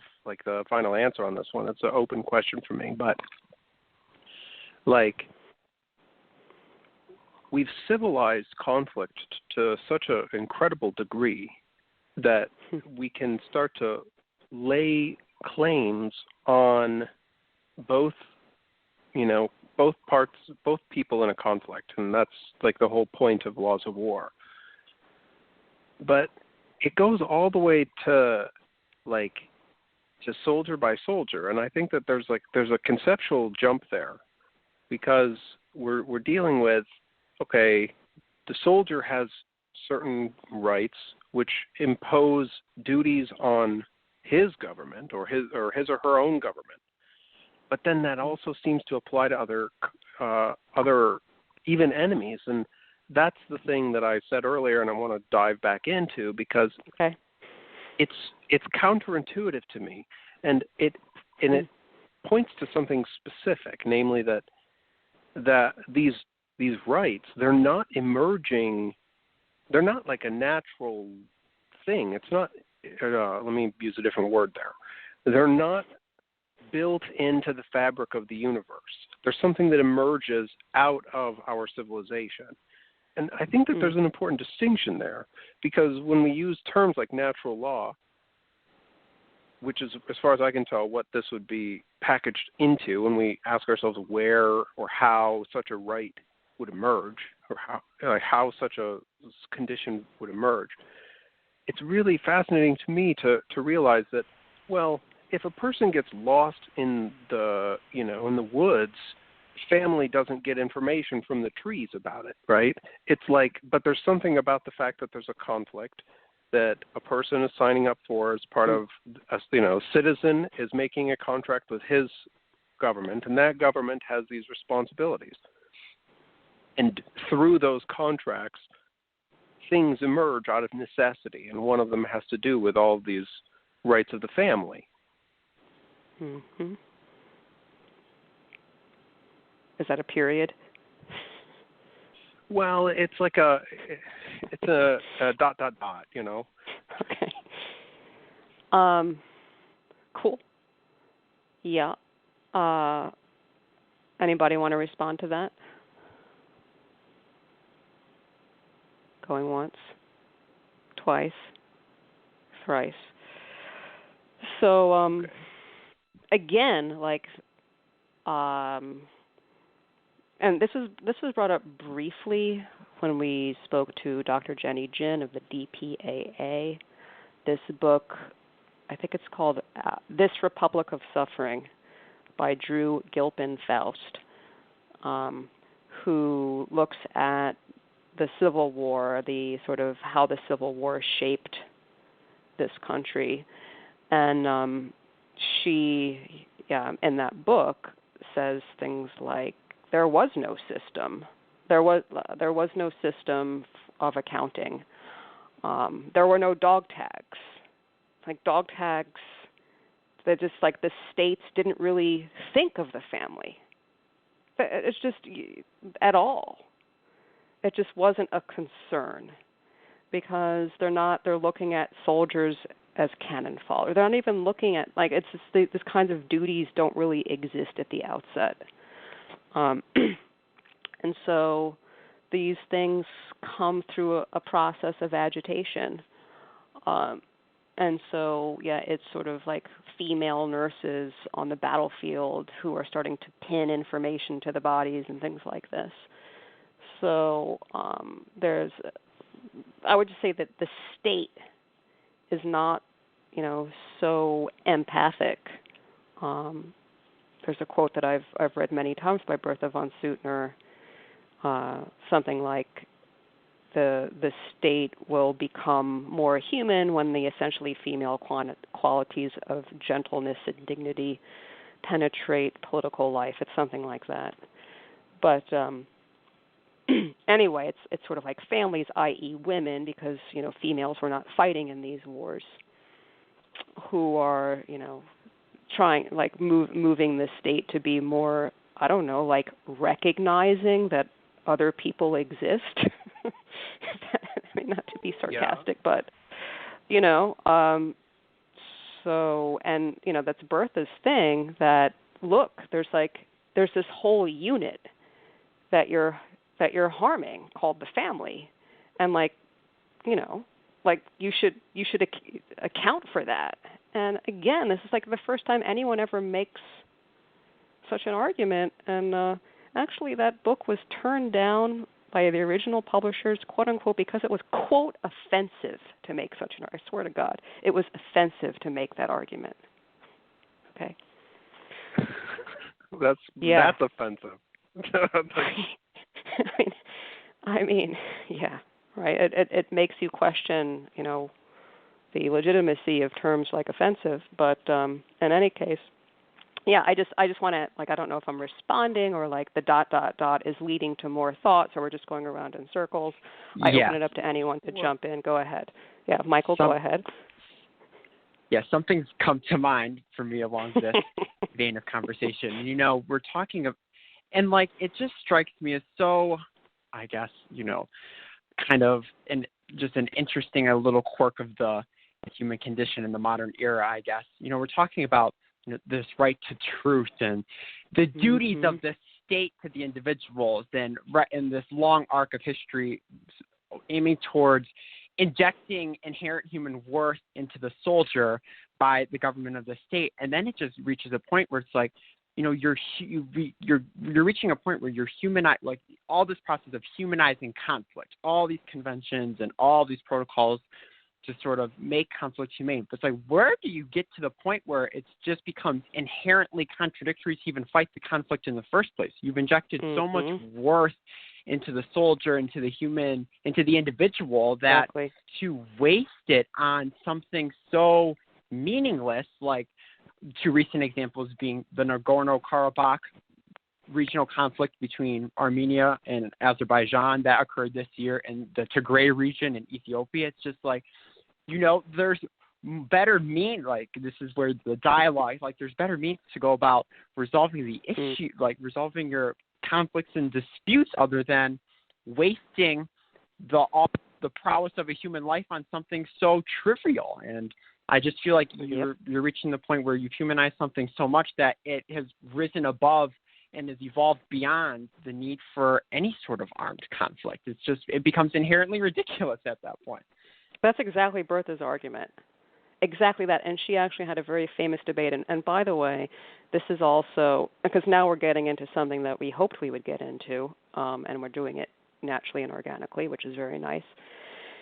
the final answer on this one. It's an open question for me. But we've civilized conflict to such an incredible degree that we can start to lay claims on both parts, both people in a conflict, and that's the whole point of laws of war. But it goes all the way to soldier by soldier, and I think that there's a conceptual jump there, because we're dealing with, okay, the soldier has certain rights which impose duties on his government or his or her own government. But then that also seems to apply to other even enemies, and that's the thing that I said earlier, and I want to dive back into, because it's counterintuitive to me, and it points to something specific, namely that these rights, they're not emerging, they're not like a natural thing. It's not. Let me use a different word there. They're not built into the fabric of the universe. There's something that emerges out of our civilization. And I think that there's an important distinction there, because when we use terms like natural law, which is, as far as I can tell, what this would be packaged into when we ask ourselves where or how such a right would emerge, or how such a condition would emerge, it's really fascinating to me to realize that, well, if a person gets lost in the woods, family doesn't get information from the trees about it, right? It's but there's something about the fact that there's a conflict that a person is signing up for as part of, a citizen is making a contract with his government, and that government has these responsibilities. And through those contracts, things emerge out of necessity, and one of them has to do with all of these rights of the family. Mm-hmm. Is that a period? Well, it's a dot, Okay. Cool. Yeah. Anybody want to respond to that? Going once, twice, thrice. So, okay. Again, and this was brought up briefly when we spoke to Dr. Jenny Jin of the DPAA. This book, I think it's called This Republic of Suffering by Drew Gilpin Faust, who looks at the Civil War, the sort of how the Civil War shaped this country. And she, in that book, says things like, there was no system. There was no system of accounting. There were no dog tags. Like dog tags, they're just like the states didn't really think of the family. It's just at all. It just wasn't a concern because they're looking at soldiers as cannon fodder. They're not even looking at, like, it's just this kinds of duties don't really exist at the outset. And so these things come through a process of agitation. And so, it's sort of like female nurses on the battlefield who are starting to pin information to the bodies and things like this. So I would just say that the state is not, so empathic. There's a quote that I've read many times by Bertha von Suttner, something like, the state will become more human when the essentially female qualities of gentleness and dignity penetrate political life. It's something like that. But anyway, it's sort of like families, i.e. women, because, females were not fighting in these wars, who are, trying, like, moving the state to be more, I don't know, like recognizing that other people exist. I mean, not to be sarcastic, but, so, and, that's Bertha's thing that, look, there's this whole unit that you're harming called the family. And you should account for that. And again, this is like the first time anyone ever makes such an argument. And actually, that book was turned down by the original publishers, quote unquote, because it was, quote, offensive to make such an argument. I swear to God, it was offensive to make that argument. Okay. That's offensive. I mean, right. It makes you question, the legitimacy of terms like offensive. But in any case, I just want to, like, I don't know if I'm responding or like the ... is leading to more thoughts, or we're just going around in circles. I open it up to anyone to jump in. Go ahead. Yeah, Michael, go ahead. Yeah, something's come to mind for me along this vein of conversation. We're talking of, and like, it just strikes me as so, I guess, kind of just an interesting little quirk of the human condition in the modern era, I guess. We're talking about this right to truth and the duties of the state to the individuals, and in this long arc of history aiming towards injecting inherent human worth into the soldier by the government of the state. And then it just reaches a point where it's like, you're reaching a point where you're like all this process of humanizing conflict, all these conventions and all these protocols to sort of make conflict humane. But it's like, where do you get to the point where it just becomes inherently contradictory to even fight the conflict in the first place? You've injected so much worth into the soldier, into the human, into the individual, that to waste it on something so meaningless, like two recent examples being the Nagorno-Karabakh regional conflict between Armenia and Azerbaijan that occurred this year, and the Tigray region in Ethiopia. It's just like, there's better means, like, this is where the dialogue, like, there's better means to go about resolving the issue, like resolving your conflicts and disputes, other than wasting the prowess of a human life on something so trivial. And I just feel like you're reaching the point where you've humanized something so much that it has risen above and has evolved beyond the need for any sort of armed conflict. It becomes inherently ridiculous at that point. That's exactly Bertha's argument. Exactly that. And she actually had a very famous debate. And by the way, this is also, because now we're getting into something that we hoped we would get into, and we're doing it naturally and organically, which is very nice.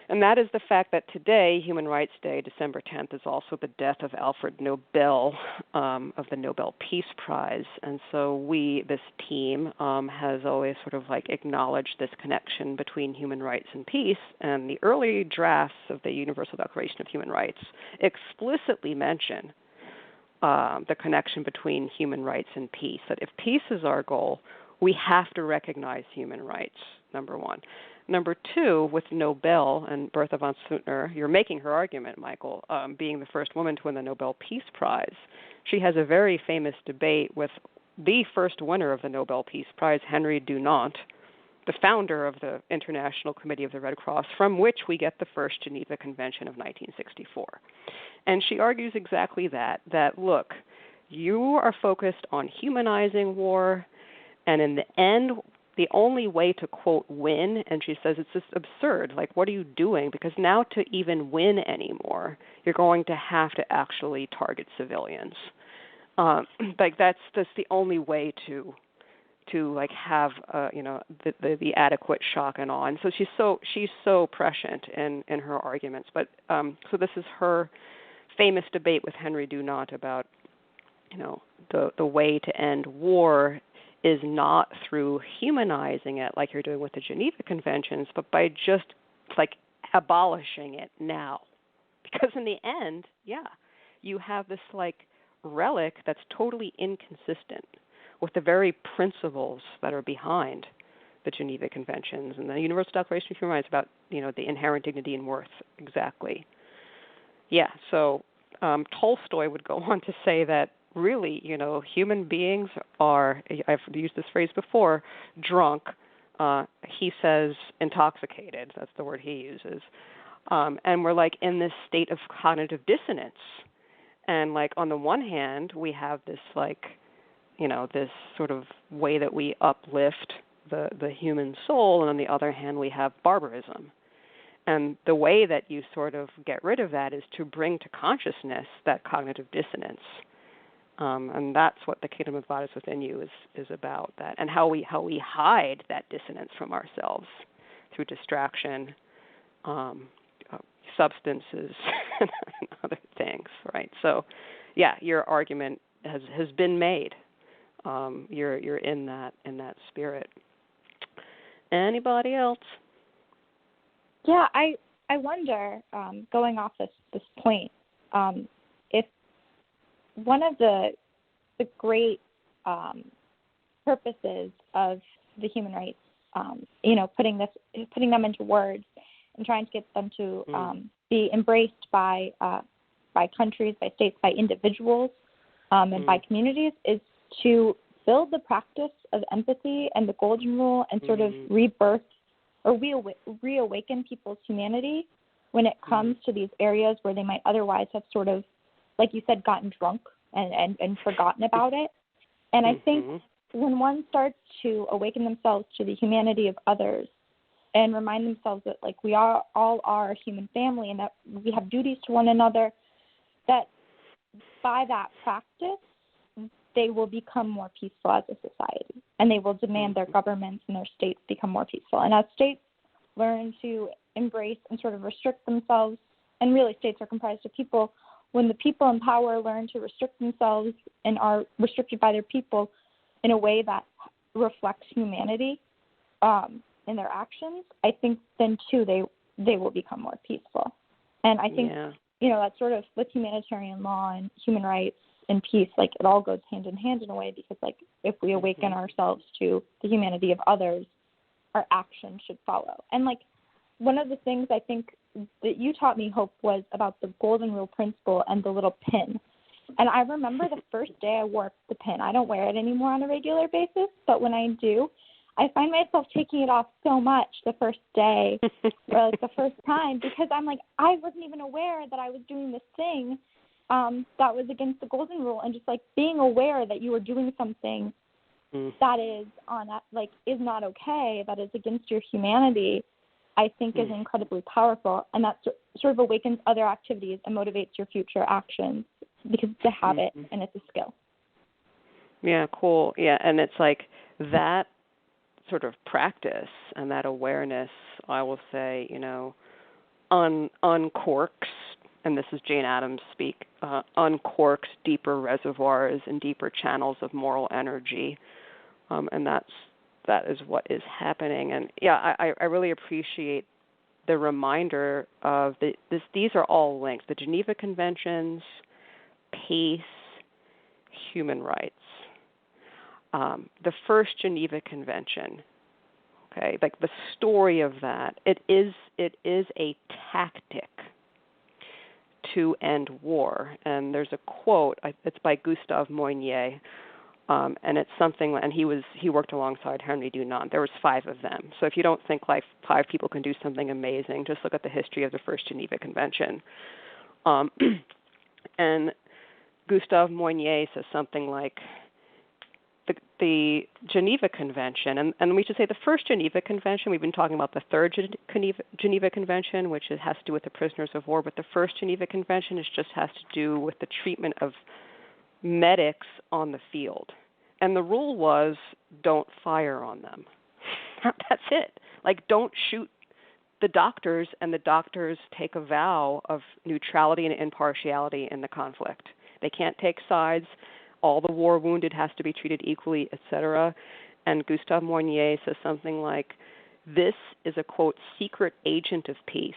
And that is the fact that today, Human Rights Day, December 10th, is also the death of Alfred Nobel of the Nobel Peace Prize. And so this team, has always sort of like acknowledged this connection between human rights and peace. And the early drafts of the Universal Declaration of Human Rights explicitly mention the connection between human rights and peace, that if peace is our goal, we have to recognize human rights, number one. Number two, with Nobel and Bertha von Suttner, you're making her argument, Michael, being the first woman to win the Nobel Peace Prize. She has a very famous debate with the first winner of the Nobel Peace Prize, Henry Dunant, the founder of the International Committee of the Red Cross, from which we get the first Geneva Convention of 1964. And she argues exactly that look, you are focused on humanizing war, and in the end, the only way to, quote, win, and she says it's just absurd, like, what are you doing? Because now to even win anymore, you're going to have to actually target civilians. Like, that's the only way to like have, the adequate shock and awe. And so she's so prescient in her arguments. But so this is her famous debate with Henry Dunant about, the way to end war is not through humanizing it like you're doing with the Geneva Conventions, but by just like abolishing it now. Because in the end, you have this like relic that's totally inconsistent with the very principles that are behind the Geneva Conventions and the Universal Declaration of Human Rights about, the inherent dignity and worth. Exactly. Yeah, so Tolstoy would go on to say that really, human beings are, I've used this phrase before, drunk. He says intoxicated. That's the word he uses. And we're like in this state of cognitive dissonance. And like on the one hand, we have this like, this sort of way that we uplift the human soul, and on the other hand, we have barbarism. And the way that you sort of get rid of that is to bring to consciousness that cognitive dissonance. And that's what the kingdom of God is within you is about, that, and how we hide that dissonance from ourselves through distraction, substances, and other things, right? So, your argument has been made. You're in that spirit. Anybody else? Yeah, I wonder, going off this point, if one of the great purposes of the human rights, putting them into words and trying to get them to be embraced by countries, by states, by individuals, and by communities, is to build the practice of empathy and the golden rule and sort of rebirth or reawaken people's humanity when it comes to these areas where they might otherwise have sort of, like you said, gotten drunk and forgotten about it. And I think when one starts to awaken themselves to the humanity of others and remind themselves that, like, we all are a human family and that we have duties to one another, that by that practice, they will become more peaceful as a society, and they will demand their governments and their states become more peaceful. And as states learn to embrace and sort of restrict themselves, and really states are comprised of people, when the people in power learn to restrict themselves and are restricted by their people in a way that reflects humanity in their actions, I think then too they will become more peaceful. And I think that's sort of with humanitarian law and human rights and peace, like it all goes hand in hand in a way, because like if we awaken ourselves to the humanity of others, our actions should follow. And like one of the things I think that you taught me, Hope, was about the golden rule principle and the little pin. And I remember the first day I wore the pin. I don't wear it anymore on a regular basis, but when I do, I find myself taking it off so much the first day or like the first time, because I'm like, I wasn't even aware that I was doing this thing that was against the golden rule, and just like being aware that you were doing something that is is not okay, that is against your humanity, I think is incredibly powerful, and that sort of awakens other activities and motivates your future actions, because it's a habit and it's a skill. Yeah, cool. Yeah, and it's like that sort of practice and that awareness, I will say, uncorks, and this is Jane Addams speak, uncorks deeper reservoirs and deeper channels of moral energy, and that is what is happening. And yeah, I really appreciate the reminder of these are all linked: the Geneva Conventions, peace, human rights. The first Geneva Convention, okay, like the story of that, it is a tactic to end war. And there's a quote, it's by Gustave Moynier, and it's something, and he worked alongside Henry Dunant. There was 5 of them. So if you don't think like 5 people can do something amazing, just look at the history of the first Geneva Convention. And Gustave Moynier says something like, the Geneva Convention, and we should say the first Geneva Convention, we've been talking about the third Geneva Convention, which has to do with the prisoners of war, but the first Geneva Convention just has to do with the treatment of medics on the field. And the rule was, don't fire on them. That's it. Like, don't shoot the doctors, and the doctors take a vow of neutrality and impartiality in the conflict. They can't take sides. All the war wounded has to be treated equally, etc. And Gustave Moynier says something like, this is a, quote, secret agent of peace,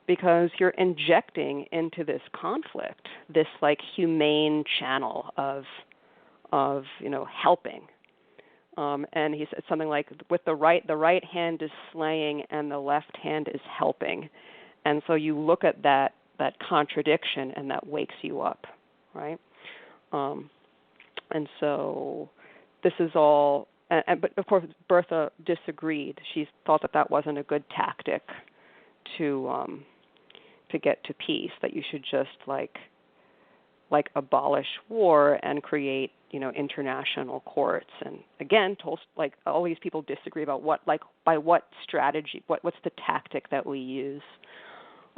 because you're injecting into this conflict this, like, humane channel of helping. And he said something like, with the right hand is slaying and the left hand is helping. And so you look at that contradiction, and that wakes you up, right? And so this is all, but of course Bertha disagreed. She thought that wasn't a good tactic to get to peace, that you should just like abolish war and create, international courts. And again, like all these people disagree about by what strategy, what's the tactic that we use.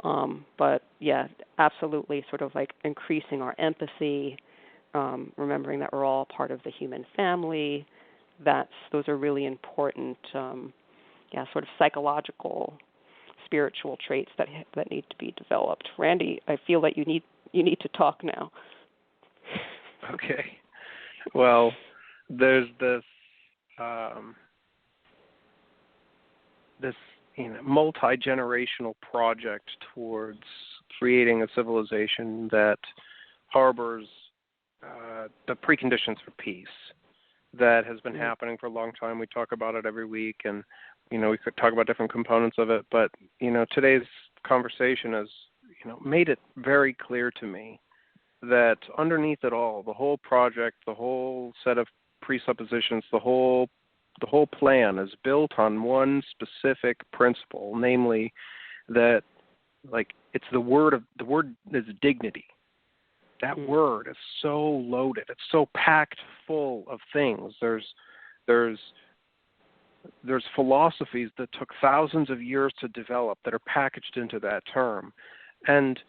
But yeah, absolutely sort of like increasing our empathy, remembering that we're all part of the human family. Those are really important, sort of psychological, spiritual traits that need to be developed. Randy, I feel that you need to talk now. Okay. Well, there's this multi-generational project towards creating a civilization that harbors the preconditions for peace that has been happening for a long time. We talk about it every week, and we could talk about different components of it, but today's conversation has made it very clear to me that underneath it all, the whole project, the whole set of presuppositions, the whole plan is built on one specific principle, namely that, like, it's the word is dignity. That word is so loaded. It's so packed full of things. There's philosophies that took thousands of years to develop that are packaged into that term. And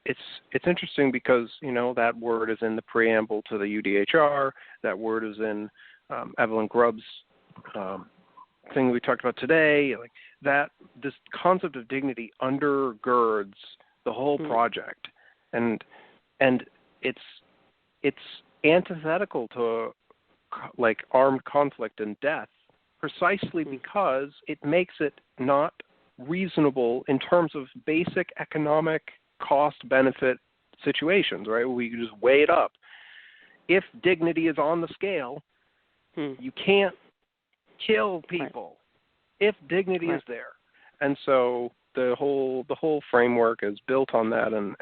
it's interesting because, that word is in the preamble to the UDHR. That word is in Evelyn Grubb's thing we talked about today. Like that, this concept of dignity undergirds the whole project. And it's antithetical to like armed conflict and death, precisely because it makes it not reasonable in terms of basic economic cost-benefit situations, right? We can just weigh it up. If dignity is on the scale, you can't kill people if dignity is there. And so the whole framework is built on that, and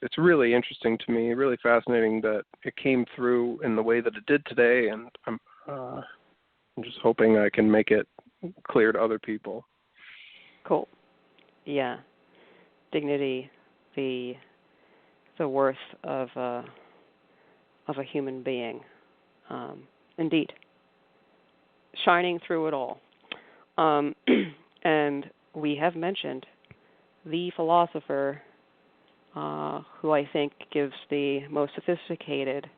it's really interesting to me, really fascinating that it came through in the way that it did today, and I'm just hoping I can make it clear to other people. Cool. Yeah. Dignity, the worth of a human being. Indeed. Shining through it all. And we have mentioned the philosopher who I think gives the most sophisticated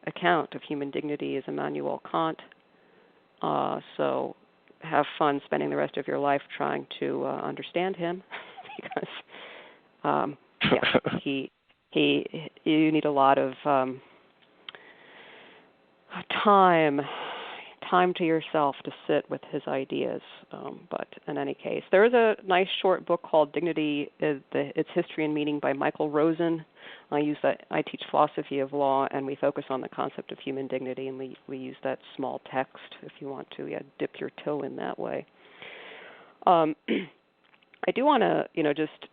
account of human dignity is Immanuel Kant. So have fun spending the rest of your life trying to understand him, because you need a lot of time to yourself to sit with his ideas. But in any case, there is a nice short book called Dignity, Its History and Meaning by Michael Rosen. I teach philosophy of law, and we focus on the concept of human dignity, and we use that small text if you want to dip your toe in that way. I do want to, just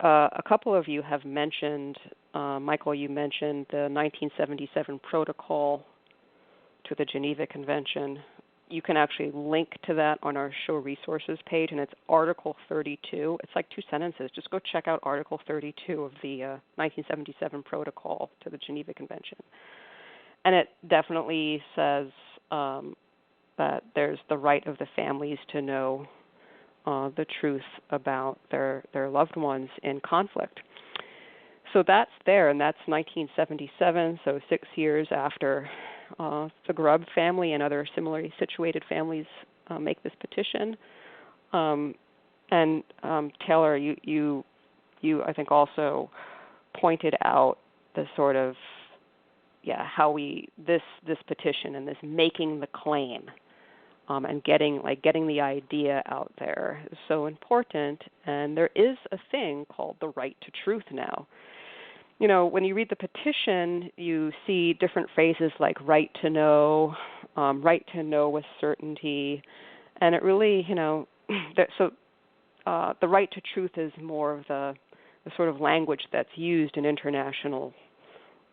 a couple of you have mentioned, Michael, you mentioned the 1977 protocol to the Geneva Convention. You can actually link to that on our show resources page, and it's Article 32. It's like 2 sentences. Just go check out Article 32 of the 1977 protocol to the Geneva Convention. And it definitely says that there's the right of the families to know the truth about their loved ones in conflict. So that's there, and that's 1977, so 6 years after the Grubb family and other similarly situated families make this petition. And Taylor, you I think also pointed out the sort of how this petition and this making the claim and getting the idea out there is so important. And there is a thing called the right to truth now. When you read the petition, you see different phrases like right to know with certainty, and it really, the right to truth is more of the sort of language that's used in international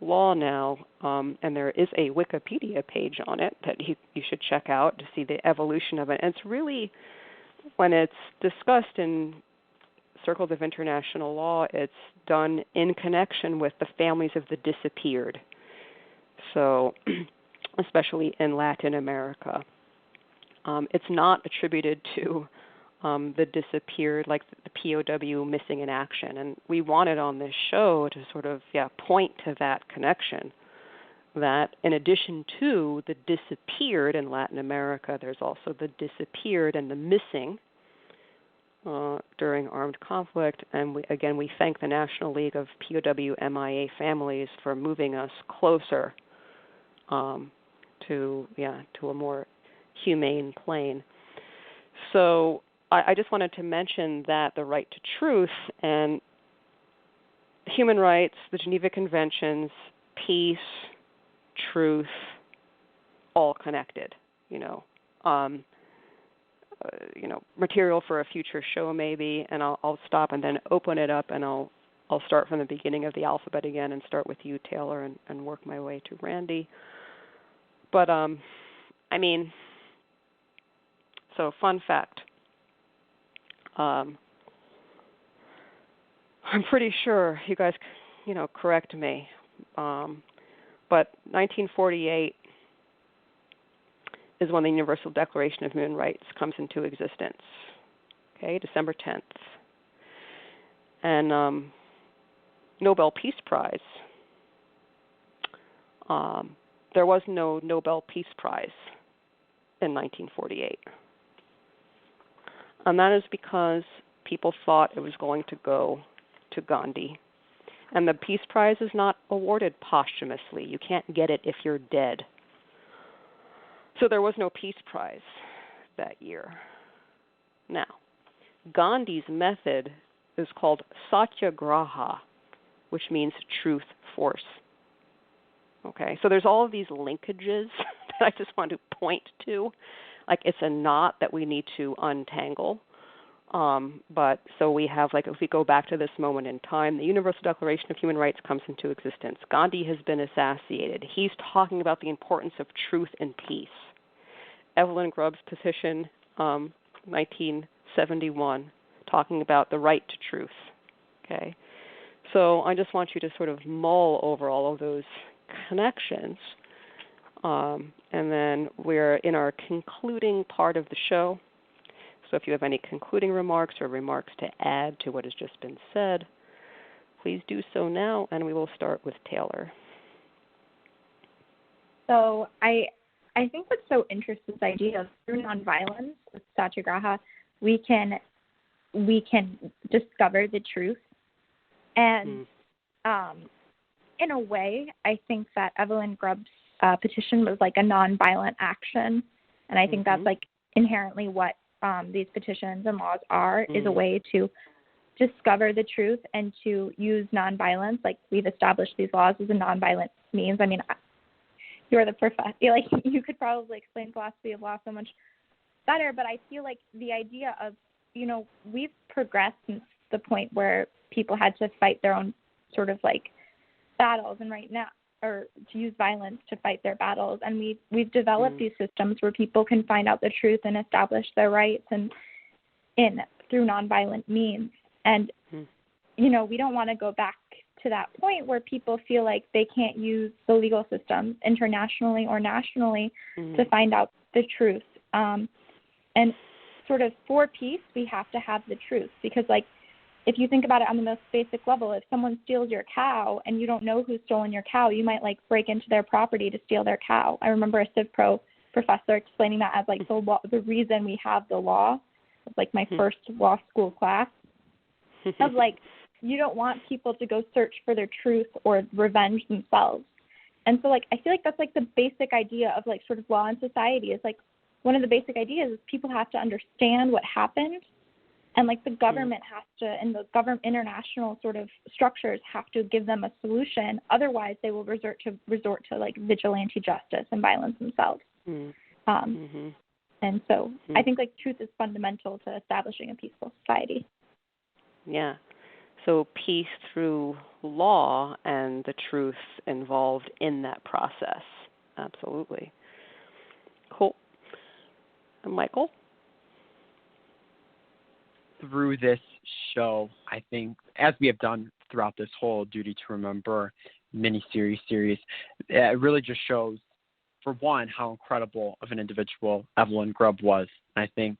law now, and there is a Wikipedia page on it that you should check out to see the evolution of it. And it's really, when it's discussed in circles of international law, it's done in connection with the families of the disappeared. So, especially in Latin America. It's not attributed to the disappeared, like the POW missing in action. And we wanted on this show to sort of point to that connection, that in addition to the disappeared in Latin America, there's also the disappeared and the missing during armed conflict. And we thank the National League of POW MIA families for moving us closer to a more humane plane. So I just wanted to mention that the right to truth and human rights, the Geneva Conventions, peace, truth, all connected, material for a future show maybe, and I'll stop and then open it up, and I'll start from the beginning of the alphabet again and start with you, Taylor, and work my way to Randy. But, so fun fact. I'm pretty sure you guys, correct me, but 1948 is when the Universal Declaration of Human Rights comes into existence. Okay, December 10th. And Nobel Peace Prize. There was no Nobel Peace Prize in 1948. And that is because people thought it was going to go to Gandhi. And the Peace Prize is not awarded posthumously. You can't get it if you're dead. So there was no Peace Prize that year. Now, Gandhi's method is called satyagraha, which means truth force. Okay, so there's all of these linkages that I just want to point to. Like, it's a knot that we need to untangle. But so we have, if we go back to this moment in time, the Universal Declaration of Human Rights comes into existence. Gandhi has been assassinated. He's talking about the importance of truth and peace. Evelyn Grubb's Petition, 1971, talking about the right to truth. Okay, so I just want you to sort of mull over all of those connections. And then we're in our concluding part of the show. So if you have any concluding remarks or remarks to add to what has just been said, please do so now, and we will start with Taylor. So I think what's so interesting, this idea of through nonviolence with satyagraha, we can discover the truth And in a way, I think that Evelyn Grubb's petition was like a nonviolent action. And I think that's like inherently what these petitions and laws are, is a way to discover the truth and to use nonviolence. Like, we've established these laws as a nonviolent means. I mean, you're the professor. Like, you could probably explain philosophy of law so much better, but I feel like the idea of, you know, we've progressed since the point where people had to fight their own sort of like battles, and right now, or to use violence to fight their battles, and we've developed these systems where people can find out the truth and establish their rights and through nonviolent means. And you know, we don't want to go back to that point where people feel like they can't use the legal system internationally or nationally to find out the truth. And sort of for peace, we have to have the truth, because like, if you think about it on the most basic level, if someone steals your cow and you don't know who's stolen your cow, you might like break into their property to steal their cow. I remember a Civ Pro professor explaining that as like the reason we have the law. It was like my first law school class. Of like, you don't want people to go search for their truth or revenge themselves. And so like, I feel like that's like the basic idea of like sort of law in society, is like, one of the basic ideas is people have to understand what happened, and like the government has to, and the international sort of structures have to give them a solution. Otherwise, they will resort to like vigilante justice and violence themselves. And so I think like truth is fundamental to establishing a peaceful society. Yeah. So peace through law and the truth involved in that process. Absolutely. Cool. And Michael? Through this show, I think, as we have done throughout this whole Duty to Remember mini-series, it really just shows, for one, how incredible of an individual Evelyn Grubb was. And I think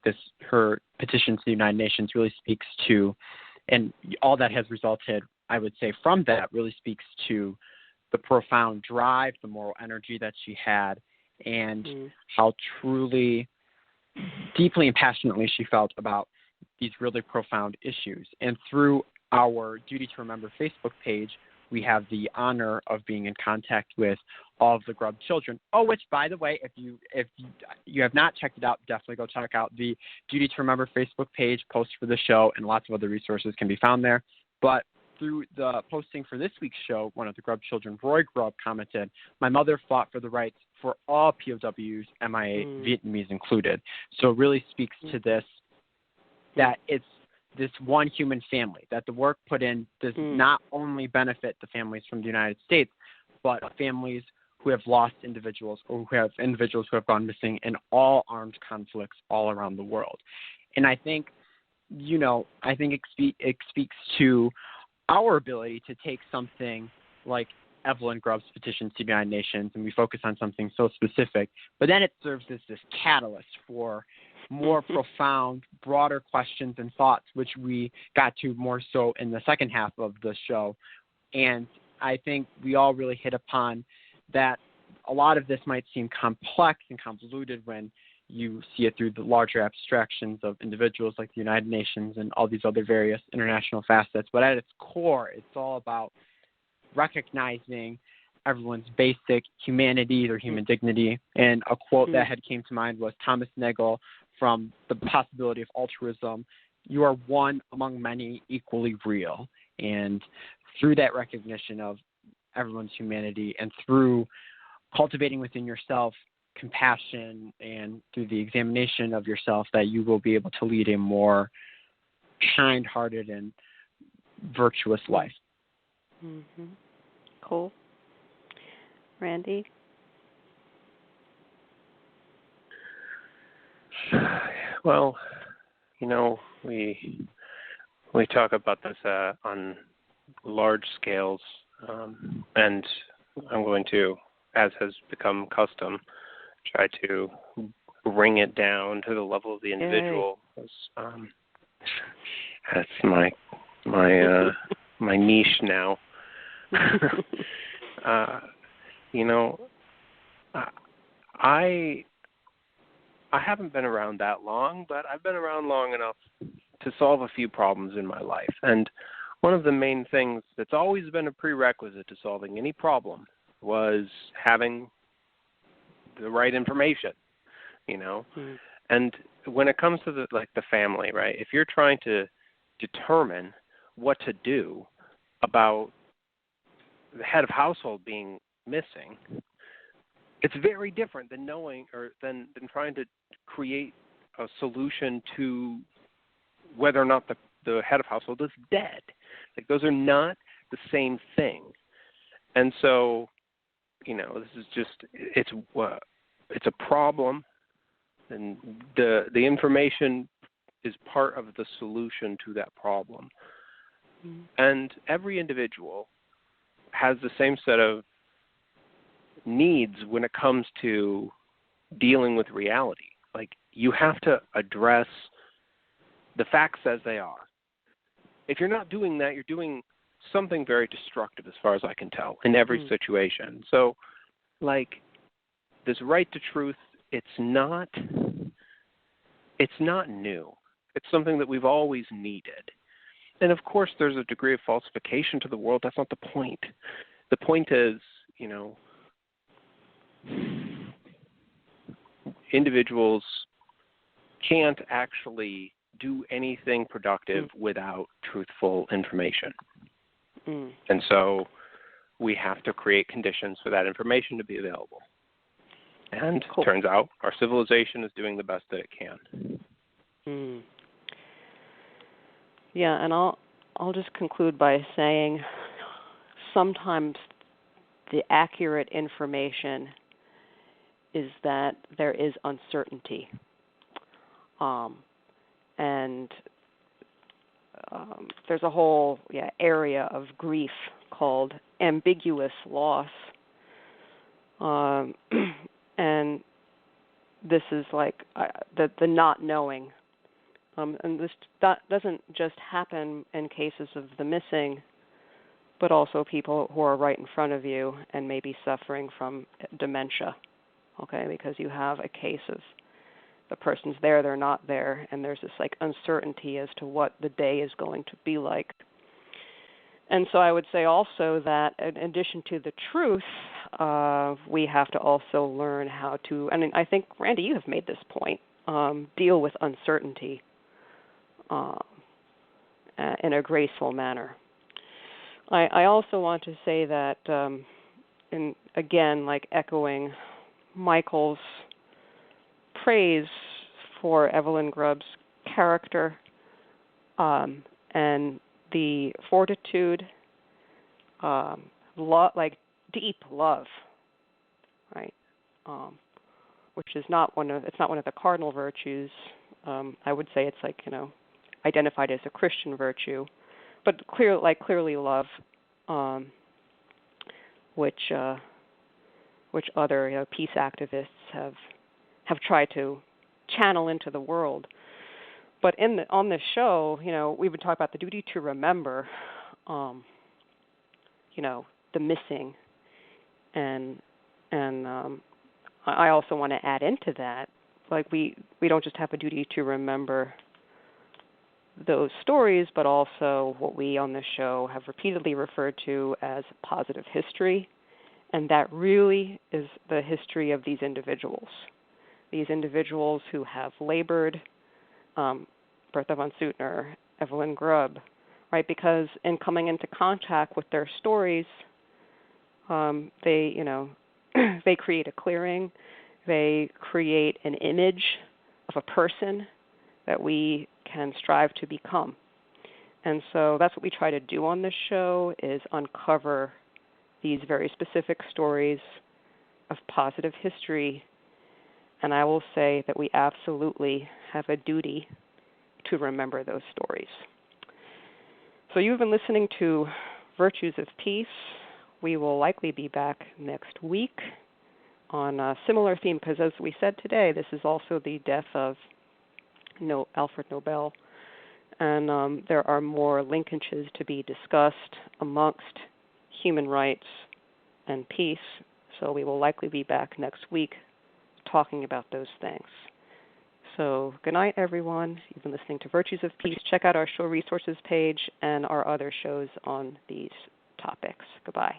her petition to the United Nations really speaks to, and all that has resulted, I would say, from that really speaks to the profound drive, the moral energy that she had, and how truly, deeply and passionately she felt about these really profound issues. And through our Duty to Remember Facebook page, we have the honor of being in contact with all of the Grubb children. Oh, which, by the way, if you have not checked it out, definitely go check out the Duty to Remember Facebook page. Posts for the show and lots of other resources can be found there. But through the posting for this week's show, one of the Grubb children, Roy Grubb, commented, "My mother fought for the rights for all POWs, MIA, Vietnamese included." So it really speaks to this, that it's this one human family, that the work put in does not only benefit the families from the United States, but families who have lost individuals, or who have individuals who have gone missing in all armed conflicts all around the world. And I think, it speaks to our ability to take something like Evelyn Grubb's petition to the United Nations, and we focus on something so specific, but then it serves as this catalyst for more profound, broader questions and thoughts, which we got to more so in the second half of the show. And I think we all really hit upon that a lot of this might seem complex and convoluted when you see it through the larger abstractions of individuals like the United Nations and all these other various international facets. But at its core, it's all about recognizing everyone's basic humanity, their human dignity. And a quote that had came to mind was Thomas Nagel from The Possibility of Altruism: "You are one among many, equally real." And through that recognition of everyone's humanity, and through cultivating within yourself compassion, and through the examination of yourself, that you will be able to lead a more kind-hearted and virtuous life. Cool. Randy? Well, we talk about this on large scales, and I'm going to, as has become custom, try to bring it down to the level of the individual. That's my niche now. I haven't been around that long, but I've been around long enough to solve a few problems in my life. And one of the main things that's always been a prerequisite to solving any problem was having the right information, you know. Mm-hmm. And when it comes to the family, right, if you're trying to determine what to do about the head of household being missing, it's very different than knowing or than trying to create a solution to whether or not the head of household is dead. Like, those are not the same thing. And so, you know, this is just, it's a problem, and the information is part of the solution to that problem. Mm-hmm. And every individual has the same set of needs when it comes to dealing with reality. Like, you have to address the facts as they are. If you're not doing that, you're doing something very destructive, as far as I can tell, in every situation. So, like, this right to truth, it's not new. It's something that we've always needed. And of course, there's a degree of falsification to the world. That's not the point. The point is, you know, individuals can't actually do anything productive without truthful information. And so we have to create conditions for that information to be available. And it turns out our civilization is doing the best that it can. Yeah, and I'll just conclude by saying sometimes the accurate information is that there is uncertainty. And there's a whole area of grief called ambiguous loss. And this is like the not knowing. And this doesn't just happen in cases of the missing, but also people who are right in front of you and may be suffering from dementia, okay, because you have a case of the person's there, they're not there, and there's this like uncertainty as to what the day is going to be like. And so I would say also that in addition to the truth, we have to also learn how to, and I think, Randy, you have made this point, deal with uncertainty in a graceful manner. I also want to say that, and again, like echoing Michael's praise for Evelyn Grubb's character and the fortitude, like deep love, right? Which is not one of the cardinal virtues. I would say it's like, you know, identified as a Christian virtue, but clearly love, which other peace activists have tried to channel into the world. But on this show, you know, we've been talking about the duty to remember, you know, the missing, and I also want to add into that, like we don't just have a duty to remember those stories, but also what we on this show have repeatedly referred to as positive history, and that really is the history of these individuals who have labored, Bertha von Suttner, Evelyn Grubb, right? Because in coming into contact with their stories, they, you know, they create a clearing, they create an image of a person that we can strive to become. And so that's what we try to do on this show, is uncover these very specific stories of positive history. And I will say that we absolutely have a duty to remember those stories. So you've been listening to Virtues of Peace. We will likely be back next week on a similar theme, because as we said today, this is also the death of Alfred Nobel. And there are more linkages to be discussed amongst human rights and peace. So we will likely be back next week talking about those things. So good night, everyone. You've been listening to Virtues of Peace. Check out our show resources page and our other shows on these topics. Goodbye.